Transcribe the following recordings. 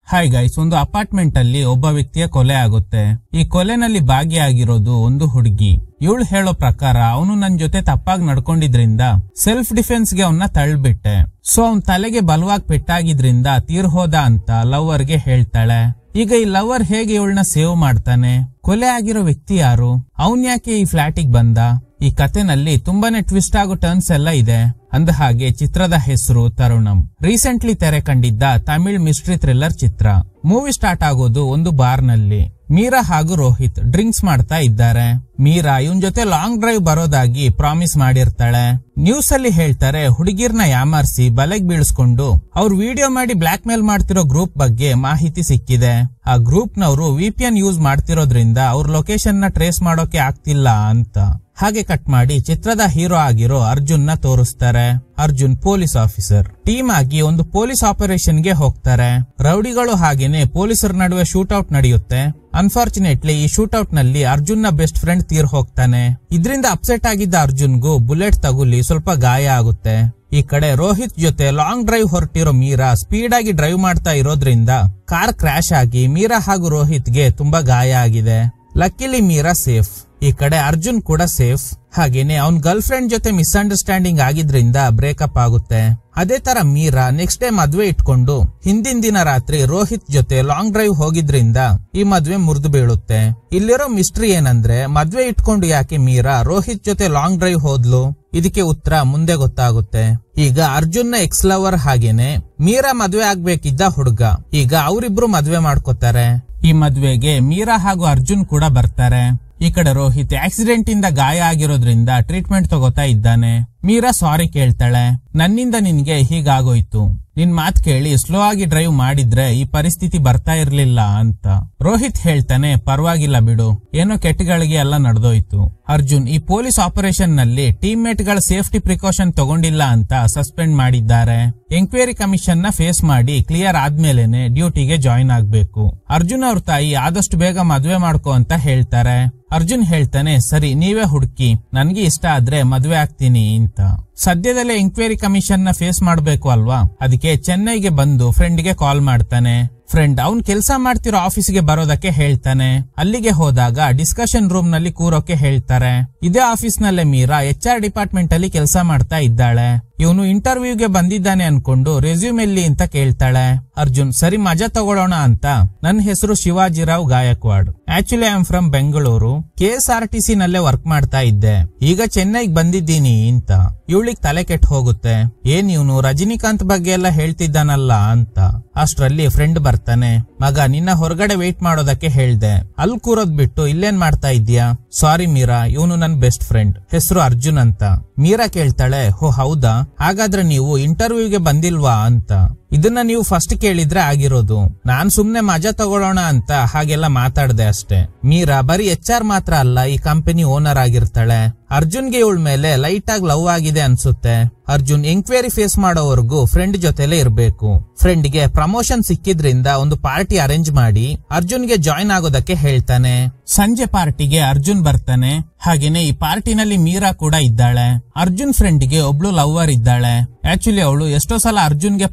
Hi guys, ಒಂದು apartment ಅಲ್ಲಿ ಒಬ್ಬ ವ್ಯಕ್ತಿಯ ಕೊಲೆ ಆಗುತ್ತೆ. ಈ ಕೊಲೆನಲ್ಲಿ ಭಾಗಿಯಾಗಿರೋದು ಒಂದು ಹುಡುಗಿ. ಇವಳು ಹೇಳೋ ಪ್ರಕಾರ ಅವನು ನನ್ ಜೊತೆ ತಪ್ಪಾಗಿ ನಡ್ಕೊಂಡಿದ್ರಿಂದ ಸೆಲ್ಫ್ ಡಿಫೆನ್ಸ್ ಗೆ ಅವನ್ನ ತಳ್ಳಿಬಿಟ್ಟೆ. ಸೊ ಅವನ್ ತಲೆಗೆ ಬಲವಾಗಿ ಪೆಟ್ಟಾಗಿದ್ರಿಂದ ತೀರ್ ಹೋದ ಅಂತ ಲವರ್ ಗೆ ಹೇಳ್ತಾಳೆ. ಈಗ ಈ ಲವರ್ ಹೇಗೆ ಇವಳನ್ನ ಸೇವ್ ಮಾಡ್ತಾನೆ? ಕೊಲೆ ಆಗಿರೋ ವ್ಯಕ್ತಿ ಯಾರು? ಅವನ್ ಯಾಕೆ ಈ ಫ್ಲಾಟಿಗೆ ಬಂದ? ಈ ಕಥೆನಲ್ಲಿ ತುಂಬಾನೇ ಟ್ವಿಸ್ಟ್ ಆಗೋ ಟರ್ನ್ಸ್ ಎಲ್ಲ ಇದೆ. ಅಂದ ಹಾಗೆ ಚಿತ್ರದ ಹೆಸರು ತರುಣಂ. ರೀಸೆಂಟ್ಲಿ ತೆರೆ ಕಂಡಿದ್ದ ತಮಿಳ್ ಮಿಸ್ಟ್ರಿ ಥ್ರಿಲ್ಲರ್ ಚಿತ್ರ. ಮೂವಿ ಸ್ಟಾರ್ಟ್ ಆಗೋದು ಒಂದು ಬಾರ್ ನಲ್ಲಿ. ಮೀರಾ ಹಾಗೂ ರೋಹಿತ್ ಡ್ರಿಂಕ್ಸ್ ಮಾಡ್ತಾ ಇದ್ದಾರೆ. ಮೀರಾ ಇವನ್ ಜೊತೆ ಲಾಂಗ್ ಡ್ರೈವ್ ಬರೋದಾಗಿ ಪ್ರಾಮಿಸ್ ಮಾಡಿರ್ತಾಳೆ. ನ್ಯೂಸ್ ಅಲ್ಲಿ ಹೇಳ್ತಾರೆ ಹುಡುಗಿರ್ನ ಯಾಮಾರಿಸಿ ಬಲೆಗ್ ಬೀಳಿಸ್ಕೊಂಡು ಅವ್ರು ವಿಡಿಯೋ ಮಾಡಿ ಬ್ಲಾಕ್ ಮೇಲ್ ಮಾಡ್ತಿರೋ ಗ್ರೂಪ್ ಬಗ್ಗೆ ಮಾಹಿತಿ ಸಿಕ್ಕಿದೆ. ಆ ಗ್ರೂಪ್ ನವರು VPN ಯೂಸ್ ಮಾಡ್ತಿರೋದ್ರಿಂದ ಅವ್ರ ಲೊಕೇಶನ್ ನ ಟ್ರೇಸ್ ಮಾಡೋಕೆ ಆಗ್ತಿಲ್ಲ ಅಂತ. ಹಾಗೆ ಕಟ್ ಮಾಡಿ ಚಿತ್ರದ ಹೀರೋ ಆಗಿರೋ ಅರ್ಜುನ್ ನ ತೋರಿಸ್ತಾರೆ. Arjun police officer. ಟೀಮ್ ಆಗಿ ಒಂದು ಪೊಲೀಸ್ ಆಪರೇಷನ್ ಗೆ ಹೋಗ್ತಾರೆ. ರೌಡಿಗಳು ಹಾಗೇನೆ ಪೊಲೀಸರ ನಡುವೆ ಶೂಟ್ಔಟ್ ನಡೆಯುತ್ತೆ. ಅನ್ಫಾರ್ಚುನೇಟ್ಲಿ ಈ ಶೂಟ್ಔಟ್ ನಲ್ಲಿ ಅರ್ಜುನ್ ನ ಬೆಸ್ಟ್ ಫ್ರೆಂಡ್ ತೀರ್ ಹೋಗ್ತಾನೆ. ಇದರಿಂದ ಅಪ್ಸೆಟ್ ಆಗಿದ್ದ ಅರ್ಜುನ್ಗೂ ಬುಲೆಟ್ ತಗುಲಿ ಸ್ವಲ್ಪ ಗಾಯ ಆಗುತ್ತೆ. ಈ ಕಡೆ ರೋಹಿತ್ ಜೊತೆ ಲಾಂಗ್ ಡ್ರೈವ್ ಹೊರಟಿರೋ ಮೀರಾ ಸ್ಪೀಡ್ ಆಗಿ ಡ್ರೈವ್ ಮಾಡ್ತಾ ಇರೋದ್ರಿಂದ ಕಾರ್ ಕ್ರಾಶ್ ಆಗಿ ಮೀರಾ ಹಾಗೂ ರೋಹಿತ್ ಗೆ ತುಂಬಾ ಗಾಯ ಆಗಿದೆ. ಲಕ್ಕಿಲಿ ಮೀರಾ ಸೇಫ್. ಈ ಕಡೆ ಅರ್ಜುನ್ ಕೂಡ ಸೇಫ್. ಹಾಗೇನೆ ಅವನ್ ಗರ್ಲ್ ಫ್ರೆಂಡ್ ಜೊತೆ ಮಿಸ್ಅಂಡರ್ಸ್ಟ್ಯಾಂಡಿಂಗ್ ಆಗಿದ್ರಿಂದ ಬ್ರೇಕಪ್ ಆಗುತ್ತೆ. ಅದೇ ತರ ಮೀರಾ ನೆಕ್ಸ್ಟ್ ಡೇ ಮದ್ವೆ ಇಟ್ಕೊಂಡು ಹಿಂದಿನ ದಿನ ರಾತ್ರಿ ರೋಹಿತ್ ಜೊತೆ ಲಾಂಗ್ ಡ್ರೈವ್ ಹೋಗಿದ್ರಿಂದ ಈ ಮದ್ವೆ ಮುರಿದು ಬೀಳುತ್ತೆ. ಇಲ್ಲಿರೋ ಮಿಸ್ಟ್ರಿ ಏನಂದ್ರೆ ಮದ್ವೆ ಇಟ್ಕೊಂಡು ಯಾಕೆ ಮೀರಾ ರೋಹಿತ್ ಜೊತೆ ಲಾಂಗ್ ಡ್ರೈವ್ ಹೋದ್ಲು? ಇದಕ್ಕೆ ಉತ್ತರ ಮುಂದೆ ಗೊತ್ತಾಗುತ್ತೆ. ಈಗ ಅರ್ಜುನ್ ನ ಎಕ್ಸ್ ಲವರ್ ಹಾಗೇನೆ ಮೀರಾ ಮದ್ವೆ ಆಗ್ಬೇಕಿದ್ದ ಹುಡುಗ ಈಗ ಅವರಿಬ್ರು ಮದ್ವೆ ಮಾಡ್ಕೋತಾರೆ. ಈ ಮದ್ವೆಗೆ ಮೀರಾ ಹಾಗೂ ಅರ್ಜುನ್ ಕೂಡ ಬರ್ತಾರೆ. ಈ ಕಡೆ ರೋಹಿತ್ ಆಕ್ಸಿಡೆಂಟ್ ಇಂದ ಗಾಯ ಆಗಿರೋದ್ರಿಂದ ಟ್ರೀಟ್ಮೆಂಟ್ ತಗೋತಾ ಇದ್ದಾನೆ. ಮೀರಾ ಸಾರಿ ಕೇಳ್ತಾಳೆ. ನನ್ನಿಂದ ನಿನ್ಗೆ ಹೀಗಾಗೋಯ್ತು. ನಿನ್ ಮಾತ್ ಕೇಳಿ ಸ್ಲೋ ಆಗಿ ಡ್ರೈವ್ ಮಾಡಿದ್ರೆ ಈ ಪರಿಸ್ಥಿತಿ ಬರ್ತಾ ಇರ್ಲಿಲ್ಲ ಅಂತ. ರೋಹಿತ್ ಹೇಳ್ತಾನೆ, ಪರವಾಗಿಲ್ಲ ಬಿಡು, ಏನೋ ಕೆಟ್ಟಗಳಿಗೆ ಎಲ್ಲ ನಡೆದೋಯ್ತು. ಅರ್ಜುನ್ ಈ ಪೊಲೀಸ್ ಆಪರೇಷನ್ ನಲ್ಲಿ ಟೀಮ್ ಮೇಟ್ ಗಳ ಸೇಫ್ಟಿ ಪ್ರಿಕಾಷನ್ ತಗೊಂಡಿಲ್ಲ ಅಂತ ಸಸ್ಪೆಂಡ್ ಮಾಡಿದ್ದಾರೆ. ಎಂಕ್ವೈರಿ ಕಮಿಷನ್ ನ ಫೇಸ್ ಮಾಡಿ ಕ್ಲಿಯರ್ ಆದ್ಮೇಲೆನೆ ಡ್ಯೂಟಿಗೆ ಜಾಯಿನ್ ಆಗ್ಬೇಕು. ಅರ್ಜುನ್ ಅವ್ರ ತಾಯಿ ಆದಷ್ಟು ಬೇಗ ಮದ್ವೆ ಮಾಡ್ಕೋ ಅಂತ ಹೇಳ್ತಾರೆ. ಅರ್ಜುನ್ ಹೇಳ್ತಾನೆ, ಸರಿ ನೀವೇ ಹುಡುಕಿ, ನನ್ಗೆ ಇಷ್ಟ ಆದ್ರೆ ಮದ್ವೆ ಆಗ್ತೀನಿ ಅಂತ. ಸದ್ಯದಲ್ಲೇ ಎಂಕ್ವೈರಿ ಕಮಿಷನ್ ನ ಫೇಸ್ ಮಾಡ್ಬೇಕು ಅಲ್ವಾ, ಅದಕ್ಕೆ ಚೆನ್ನೈಗೆ ಬಂದು ಫ್ರೆಂಡ್ ಗೆ ಕಾಲ್ ಮಾಡ್ತಾನೆ. ಫ್ರೆಂಡ್ ಅವನ್ ಕೆಲಸ ಮಾಡ್ತಿರೋ ಆಫೀಸ್ಗೆ ಬರೋದಕ್ಕೆ ಹೇಳ್ತಾನೆ. ಅಲ್ಲಿಗೆ ಹೋದಾಗ ಡಿಸ್ಕಷನ್ ರೂಮ್ ನಲ್ಲಿ ಕೂರೋಕೆ ಹೇಳ್ತಾರೆ. ಇದೇ ಆಫೀಸ್ ನಲ್ಲೇ ಮೀರಾ HR ಡಿಪಾರ್ಟ್ಮೆಂಟ್ ಅಲ್ಲಿ ಕೆಲಸ ಮಾಡ್ತಾ ಇದ್ದಾಳೆ. ಇವನು ಇಂಟರ್ವ್ಯೂಗೆ ಬಂದಿದ್ದಾನೆ ಅನ್ಕೊಂಡು ರೆಸ್ಯೂಮ್ ಎಲ್ಲಿ ಅಂತ ಕೇಳ್ತಾಳೆ. ಅರ್ಜುನ್ ಸರಿ ಮಜಾ ತಗೊಳ್ಳೋಣ ಅಂತ, ನನ್ನ ಹೆಸರು Shivajirao Gaikwad. Actually I am from Bengaluru. KSRTC ನಲ್ಲೇ ವರ್ಕ್ ಮಾಡ್ತಾ ಇದ್ದೆ. ಈಗ ಚೆನ್ನೈಗೆ ಬಂದಿದ್ದೀನಿ ಅಂತ. ಇವಳಿಗೆ ತಲೆ ಕೆಟ್ಟ ಹೋಗುತ್ತೆ. ಏನ್ ಇವನು ರಜನಿಕಾಂತ್ ಬಗ್ಗೆ ಎಲ್ಲ ಹೇಳ್ತಿದ್ದಾನಲ್ಲ ಅಂತ. ಅಷ್ಟ್ರಲ್ಲಿ ಫ್ರೆಂಡ್ ಬರ್ತಾನೆ. ಮಗ ನಿನ್ನ ಹೊರಗಡೆ ವೇಟ್ ಮಾಡೋದಕ್ಕೆ ಹೇಳ್ದೆ, ಅಲ್ಲಿ ಕೂರೋದ್ ಬಿಟ್ಟು ಇಲ್ಲೇನ್ ಮಾಡ್ತಾ ಇದ್ಯಾ? ಸಾರಿ ಮೀರಾ, ಇವನು ನನ್ ಬೆಸ್ಟ್ ಫ್ರೆಂಡ್, ಹೆಸರು ಅರ್ಜುನ್ ಅಂತ. ಮೀರಾ ಕೇಳ್ತಾಳೆ, ಹೋ ಹೌದಾ, ಹಾಗಾದ್ರೆ ನೀವು ಇಂಟರ್ವ್ಯೂಗೆ ಬಂದಿಲ್ವಾ ಅಂತ. ಇದನ್ನ ನೀವು ಫಸ್ಟ್ ಕೇಳಿದ್ರೆ ಆಗಿರೋದು. ನಾನ್ ಸುಮ್ನೆ ಮಜಾ ತಗೊಳ್ಳೋಣ ಅಂತ ಹಾಗೆಲ್ಲ ಮಾತಾಡ್ದೆ ಅಷ್ಟೇ. ಮೀರಾ ಬರೀ HR ಮಾತ್ರ ಅಲ್ಲ, ಈ ಕಂಪನಿ ಓನರ್ ಆಗಿರ್ತಾಳೆ. ಅರ್ಜುನ್ಗೆ ಇವಳ ಮೇಲೆ ಲೈಟ್ ಆಗಿ ಲವ್ ಆಗಿದೆ ಅನ್ಸುತ್ತೆ. ಅರ್ಜುನ್ ಎಂಕ್ವೈರಿ ಫೇಸ್ ಮಾಡೋವರೆಗೂ ಫ್ರೆಂಡ್ ಜೊತೆಲೆ ಇರ್ಬೇಕು. ಫ್ರೆಂಡ್ ಗೆ ಪ್ರಮೋಷನ್ ಸಿಕ್ಕಿದ್ರಿಂದ ಒಂದು ಪಾರ್ಟಿ ಅರೇಂಜ್ ಮಾಡಿ ಅರ್ಜುನ್ಗೆ ಜಾಯಿನ್ ಆಗೋದಕ್ಕೆ ಹೇಳ್ತಾನೆ. ಸಂಜೆ ಪಾರ್ಟಿಗೆ ಅರ್ಜುನ್ ಬರ್ತಾನೆ. ಹಾಗೇನೆ ಈ ಪಾರ್ಟಿನಲ್ಲಿ ಮೀರಾ ಕೂಡ ಇದ್ದಾಳೆ. ಅರ್ಜುನ್ ಫ್ರೆಂಡ್ ಗೆ ಒಬ್ಳು ಲವ್ವರ್ ಇದ್ದಾಳೆ. ಆಕ್ಚುಲಿ ಅವಳು ಎಷ್ಟೋ ಸಲ ಅರ್ಜುನ್ಗೆ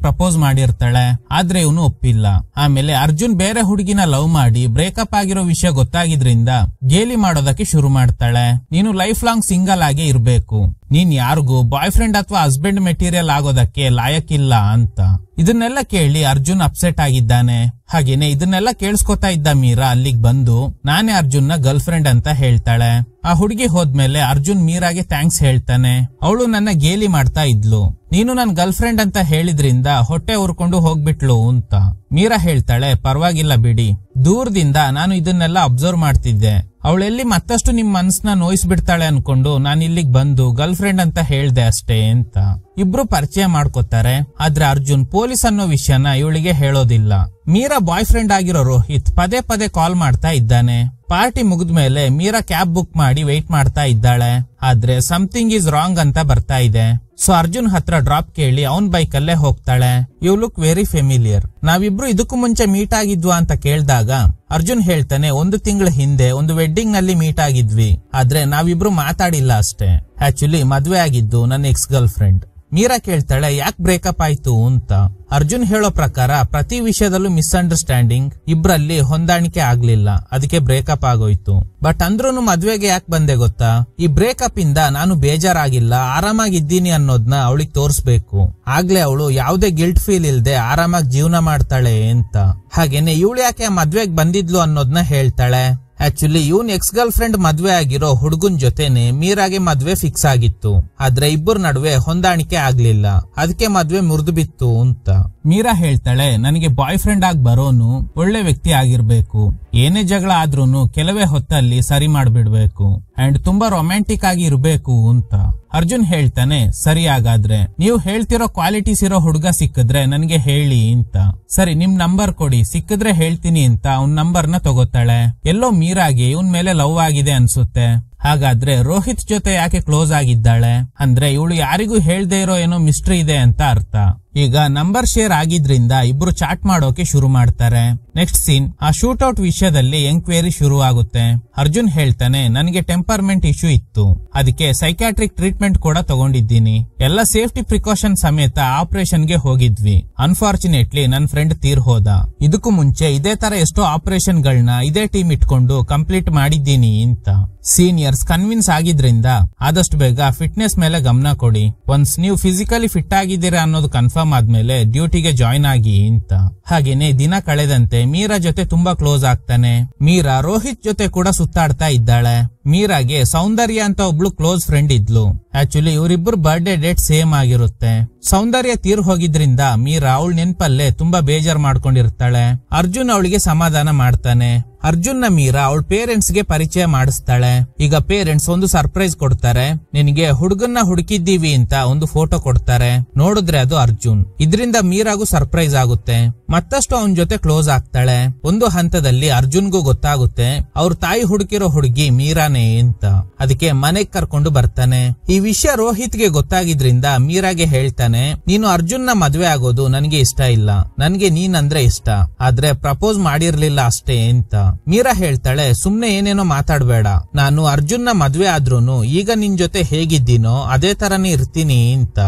ಪ್ರಪೋಸ್ ಮಾಡಿರ್ತಾಳೆ, ಆದ್ರೆ ಇವನು ಒಪ್ಪಿಲ್ಲ. ಆಮೇಲೆ ಅರ್ಜುನ್ ಬೇರೆ ಹುಡುಗಿನ ಲವ್ ಮಾಡಿ ಬ್ರೇಕಪ್ ಆಗಿರೋ ವಿಷಯ ಗೊತ್ತಾಗಿದ್ರಿಂದ ಗೇಲಿ ಮಾಡೋದಕ್ಕೆ ಶುರು ಮಾಡ್ತಾಳೆ. ನೀನು ಲೈಫ್ ಲಾಂಗ್ ಸಿಂಗಲ್ ಆಗೇ ಇರ್ಬೇಕು, ನೀನ್ ಯಾರಿಗೂ ಬಾಯ್ ಫ್ರೆಂಡ್ ಅಥವಾ ಹಸ್ಬೆಂಡ್ ಮೆಟೀರಿಯಲ್ ಆಗೋದಕ್ಕೆ ಲಾಯಕ್ಕಿಲ್ಲ ಅಂತ. ಇದನ್ನೆಲ್ಲ ಕೇಳಿ ಅರ್ಜುನ್ ಅಪ್ಸೆಟ್ ಆಗಿದ್ದಾನೆ. ಹಾಗೇನೆ ಇದನ್ನೆಲ್ಲ ಕೇಳಿಸ್ಕೊತಾ ಇದ್ದ ಮೀರಾ ಅಲ್ಲಿಗೆ ಬಂದು ನಾನೇ ಅರ್ಜುನ್ ನ ಗರ್ಲ್ ಫ್ರೆಂಡ್ ಅಂತ ಹೇಳ್ತಾಳೆ. ಆ ಹುಡುಗಿ ಹೋದ್ಮೇಲೆ ಅರ್ಜುನ್ ಮೀರಾಗೆ ಥ್ಯಾಂಕ್ಸ್ ಹೇಳ್ತಾನೆ. ಅವಳು ನನ್ನ ಗೇಲಿ ಮಾಡ್ತಾ ಇದ್ಲು, ನೀನು ನನ್ ಗರ್ಲ್ ಫ್ರೆಂಡ್ ಅಂತ ಹೇಳಿದ್ರಿಂದ ಹೊಟ್ಟೆ ಉರ್ಕೊಂಡು ಹೋಗ್ಬಿಟ್ಲು ಅಂತ. ಮೀರಾ ಹೇಳ್ತಾಳೆ, ಪರವಾಗಿಲ್ಲ ಬಿಡಿ, ದೂರದಿಂದ ನಾನು ಇದನ್ನೆಲ್ಲ ಅಬ್ಸರ್ವ್ ಮಾಡ್ತಿದ್ದೆ. ಅವಳೆಲ್ಲಿ ಮತ್ತಷ್ಟು ನಿಮ್ ಮನ್ಸನ್ನ ನೋಯಿಸ್ಬಿಡ್ತಾಳೆ ಅನ್ಕೊಂಡು ನಾನು ಇಲ್ಲಿಗೆ ಬಂದು ಗರ್ಲ್ ಫ್ರೆಂಡ್ ಅಂತ ಹೇಳ್ದೆ ಅಷ್ಟೇ ಅಂತ. ಇಬ್ರು ಪರಿಚಯ ಮಾಡ್ಕೋತಾರೆ. ಆದ್ರೆ ಅರ್ಜುನ್ ಪೊಲೀಸ್ ಅನ್ನೋ ವಿಷಯನ ಇವಳಿಗೆ ಹೇಳೋದಿಲ್ಲ. ಮೀರಾ ಬಾಯ್ ಫ್ರೆಂಡ್ ಆಗಿರೋ ರೋಹಿತ್ ಪದೇ ಪದೇ ಕಾಲ್ ಮಾಡ್ತಾ ಇದ್ದಾನೆ. ಪಾರ್ಟಿ ಮುಗಿದ್ಮೇಲೆ ಮೀರಾ ಕ್ಯಾಬ್ ಬುಕ್ ಮಾಡಿ ವೆಯ್ಟ್ ಮಾಡ್ತಾ ಇದ್ದಾಳೆ. ಆದ್ರೆ ಸಮಥಿಂಗ್ ಈಸ್ ರಾಂಗ್ ಅಂತ ಬರ್ತಾ ಇದೆ. ಸೊ ಅರ್ಜುನ್ ಹತ್ರ ಡ್ರಾಪ್ ಕೇಳಿ ಅವನ್ ಬೈಕ್ ಅಲ್ಲೇ ಹೋಗ್ತಾಳೆ. You look very familiar. ನಾವಿಬ್ರು ಇದಕ್ಕೂ ಮುಂಚೆ ಮೀಟ್ ಆಗಿದ್ವಾ ಅಂತ ಕೇಳಿದಾಗ ಅರ್ಜುನ್ ಹೇಳ್ತಾನೆ, 1 ತಿಂಗಳ ಹಿಂದೆ ಒಂದು ವೆಡ್ಡಿಂಗ್ ನಲ್ಲಿ ಮೀಟ್ ಆಗಿದ್ವಿ, ಆದ್ರೆ ನಾವಿಬ್ರು ಮಾತಾಡಿಲ್ಲ ಅಷ್ಟೇ. ಆಕ್ಚುಲಿ ಮದ್ವೆ ಆಗಿದ್ದು ನನ್ನ ಎಕ್ಸ್ ಗರ್ಲ್ ಫ್ರೆಂಡ್. ಮೀರಾ ಕೇಳ್ತಾಳೆ ಯಾಕೆ ಬ್ರೇಕಪ್ ಆಯ್ತು ಅಂತ. ಅರ್ಜುನ್ ಹೇಳೋ ಪ್ರಕಾರ ಪ್ರತಿ ವಿಷಯದಲ್ಲೂ ಮಿಸ್ಅಂಡರ್ಸ್ಟ್ಯಾಂಡಿಂಗ್, ಇಬ್ರಲ್ಲಿ ಹೊಂದಾಣಿಕೆ ಆಗ್ಲಿಲ್ಲ, ಅದಕ್ಕೆ ಬ್ರೇಕಪ್ ಆಗೋಯ್ತು. ಬಟ್ ಅಂದ್ರೂನು ಮದ್ವೆಗೆ ಯಾಕೆ ಬಂದೆ ಗೊತ್ತಾ? ಈ ಬ್ರೇಕಪ್ ಇಂದ ನಾನು ಬೇಜಾರಾಗಿಲ್ಲ, ಆರಾಮಾಗಿದ್ದೀನಿ ಅನ್ನೋದ್ನ ಅವಳಿಗೆ ತೋರಿಸ್ಬೇಕು. ಆಗ್ಲೇ ಅವಳು ಯಾವುದೇ ಗಿಲ್ಟ್ ಫೀಲ್ ಇಲ್ದೆ ಆರಾಮಾಗಿ ಜೀವನ ಮಾಡ್ತಾಳೆ ಅಂತ. ಹಾಗೇನೆ ಇವಳು ಯಾಕೆ ಮದ್ವೆಗೆ ಬಂದಿದ್ಲು ಅನ್ನೋದ್ನ ಹೇಳ್ತಾಳೆ. ಆಕ್ಚುಲಿ ಇವನ್ ಎಕ್ಸ್ ಗರ್ಲ್ ಫ್ರೆಂಡ್ ಮದ್ವೆ ಆಗಿರೋ ಹುಡುಗನ್ ಜೊತೆನೆ ಮೀರಾಗೆ ಮದ್ವೆ ಫಿಕ್ಸ್ ಆಗಿತ್ತು. ಆದ್ರೆ ಇಬ್ಬರ ನಡುವೆ ಹೊಂದಾಣಿಕೆ ಆಗ್ಲಿಲ್ಲ, ಅದಕ್ಕೆ ಮದ್ವೆ ಮುರಿದು ಬಿತ್ತು ಅಂತ. ಮೀರಾ ಹೇಳ್ತಾಳೆ ನನಗೆ ಬಾಯ್ ಫ್ರೆಂಡ್ ಆಗಿ ಬರೋನು ಒಳ್ಳೆ ವ್ಯಕ್ತಿ ಆಗಿರ್ಬೇಕು, ಏನೇ ಜಗಳ ಆದ್ರೂನು ಕೆಲವೇ ಹೊತ್ತಲ್ಲಿ ಸರಿ ಮಾಡ್ಬಿಡ್ಬೇಕು ಅಂಡ್ ತುಂಬಾ ರೊಮ್ಯಾಂಟಿಕ್ ಆಗಿ ಇರ್ಬೇಕು ಅಂತ. ಅರ್ಜುನ್ ಹೇಳ್ತಾನೆ ಸರಿ, ಹಾಗಾದ್ರೆ ನೀವು ಹೇಳ್ತಿರೋ ಕ್ವಾಲಿಟೀಸ್ ಇರೋ ಹುಡುಗ ಸಿಕ್ಕಿದ್ರೆ ನನಗೆ ಹೇಳಿ ಅಂತ. ಸರಿ ನಿಮ್ ನಂಬರ್ ಕೊಡಿ, ಸಿಕ್ಕಿದ್ರೆ ಹೇಳ್ತೀನಿ ಅಂತ ಅವ್ನ್ ನಂಬರ್ನ ತಗೋತಾಳೆ. ಎಲ್ಲೋ ಮೀರಾಗೆ ಇವನ್ ಮೇಲೆ ಲವ್ ಆಗಿದೆ ಅನ್ಸುತ್ತೆ. ಹಾಗಾದ್ರೆ ರೋಹಿತ್ ಜೊತೆ ಯಾಕೆ ಕ್ಲೋಸ್ ಆಗಿದ್ದಾಳೆ ಅಂದ್ರೆ ಇವಳು ಯಾರಿಗೂ ಹೇಳ್ದೇ ಇರೋ ಏನೋ ಮಿಸ್ಟ್ರಿ ಇದೆ ಅಂತ ಅರ್ಥ. ಈಗ ನಂಬರ್ ಶೇರ್ ಆಗಿದ್ರಿಂದ ಇಬ್ರು ಚಾಟ್ ಮಾಡೋಕೆ ಶುರು ಮಾಡ್ತಾರೆ. ನೆಕ್ಸ್ಟ್ ಸೀನ್, ಆ ಶೂಟ್ಔಟ್ ವಿಷಯದಲ್ಲಿ ಎಂಕ್ವೈರಿ ಶುರು ಆಗುತ್ತೆ. ಅರ್ಜುನ್ ಹೇಳ್ತಾನೆ ನನಗೆ ಟೆಂಪರ್ಮೆಂಟ್ ಇಶ್ಯೂ ಇತ್ತು, ಅದಕ್ಕೆ ಸೈಕ್ಯಾಟ್ರಿಕ್ ಟ್ರೀಟ್ಮೆಂಟ್ ಕೂಡ ತಗೊಂಡಿದ್ದೀನಿ. ಎಲ್ಲ ಸೇಫ್ಟಿ ಪ್ರಿಕಾಷನ್ ಸಮೇತ ಆಪರೇಷನ್ ಗೆ ಹೋಗಿದ್ವಿ. ಅನ್ಫಾರ್ಚುನೇಟ್ಲಿ ನನ್ ಫ್ರೆಂಡ್ ತೀರ್ ಹೋದ. ಇದಕ್ಕೂ ಮುಂಚೆ ಇದೇ ತರ ಎಷ್ಟೋ ಆಪರೇಷನ್ ಗಳನ್ನ ಇದೇ ಟೀಮ್ ಇಟ್ಕೊಂಡು ಕಂಪ್ಲೀಟ್ ಮಾಡಿದ್ದೀನಿ ಅಂತ. ಸೀನಿಯರ್ಸ್ ಕನ್ವಿನ್ಸ್ ಆಗಿದ್ರಿಂದ ಆದಷ್ಟು ಬೇಗ ಫಿಟ್ನೆಸ್ ಮೇಲೆ ಗಮನ ಕೊಡಿ, ಒನ್ಸ್ ನೀವು ಫಿಸಿಕಲಿ ಫಿಟ್ ಆಗಿದ್ದೀರಾ ಅನ್ನೋದು ಕನ್ಫರ್ಮ್ ಆದ್ಮೇಲೆ ಡ್ಯೂಟಿಗೆ ಜಾಯ್ನ್ ಆಗಿ ಅಂತ. ಹಾಗೇನೆ ದಿನ ಕಳೆದಂತೆ ಮೀರಾ ಜೊತೆ ತುಂಬಾ ಕ್ಲೋಸ್ ಆಗ್ತಾನೆ. ಮೀರಾ ರೋಹಿತ್ ಜೊತೆ ಕೂಡ ಸುತ್ತಾಡ್ತಾ ಇದ್ದಾಳೆ. ಮೀರಾಗೆ ಸೌಂದರ್ಯ ಅಂತ ಒಬ್ಳು ಕ್ಲೋಸ್ ಫ್ರೆಂಡ್ ಇದ್ಲು. ಆಕ್ಚುಲಿ ಇವರಿಬ್ಬರು ಬರ್ಡೇ ಡೇಟ್ ಸೇಮ್ ಆಗಿರುತ್ತೆ. ಸೌಂದರ್ಯ ತೀರ್ ಹೋಗಿದ್ರಿಂದ ಮೀರಾ ಅವಳ ನೆನ್ಪಲ್ಲೇ ತುಂಬಾ ಬೇಜಾರ್ ಮಾಡ್ಕೊಂಡಿರ್ತಾಳೆ. ಅರ್ಜುನ್ ಅವಳಿಗೆ ಸಮಾಧಾನ ಮಾಡ್ತಾನೆ. ಅರ್ಜುನ್ ನ ಮೀರಾ ಅವಳ ಪೇರೆಂಟ್ಸ್ ಗೆ ಪರಿಚಯ ಮಾಡಿಸ್ತಾಳೆ. ಈಗ ಪೇರೆಂಟ್ಸ್ ಒಂದು ಸರ್ಪ್ರೈಸ್ ಕೊಡ್ತಾರೆ. ನಿನಗೆ ಹುಡುಗನ್ನ ಹುಡುಕಿದ್ದೀವಿ ಅಂತ ಒಂದು ಫೋಟೋ ಕೊಡ್ತಾರೆ. ನೋಡಿದ್ರೆ ಅದು ಅರ್ಜುನ್. ಇದರಿಂದ ಮೀರಾಗೂ ಸರ್ಪ್ರೈಸ್ ಆಗುತ್ತೆ. ಮತ್ತಷ್ಟು ಅವನ್ ಜೊತೆ ಕ್ಲೋಸ್ ಆಗ್ತಾಳೆ. ಒಂದು ಹಂತದಲ್ಲಿ ಅರ್ಜುನ್ಗೂ ಗೊತ್ತಾಗುತ್ತೆ ಅವ್ರ ತಾಯಿ ಹುಡುಕಿರೋ ಹುಡುಗಿ ಮೀರಾನೇ ಅಂತ. ಅದಕ್ಕೆ ಮನೆಗ್ ಕರ್ಕೊಂಡು ಬರ್ತಾನೆ. ಈ ವಿಷಯ ರೋಹಿತ್ ಗೆ ಗೊತ್ತಾಗಿದ್ರಿಂದ ಮೀರಾಗೆ ಹೇಳ್ತಾನೆ, ನೀನು ಅರ್ಜುನ್ ನ ಮದ್ವೆ ಆಗೋದು ನನಗೆ ಇಷ್ಟ ಇಲ್ಲ, ನನ್ಗೆ ನೀನಂದ್ರೆ ಇಷ್ಟ, ಆದ್ರೆ ಪ್ರಪೋಸ್ ಮಾಡಿರ್ಲಿಲ್ಲ ಅಷ್ಟೇ ಅಂತ. ಮೀರಾ ಹೇಳ್ತಾಳೆ ಸುಮ್ನೆ ಏನೇನೋ ಮಾತಾಡ್ಬೇಡ, ನಾನು ಅರ್ಜುನ್ ನ ಮದ್ವೆ ಆದ್ರೂನು ಈಗ ನಿನ್ ಜೊತೆ ಹೇಗಿದ್ದೀನೋ ಅದೇ ತರನೇ ಇರ್ತೀನಿ ಅಂತ.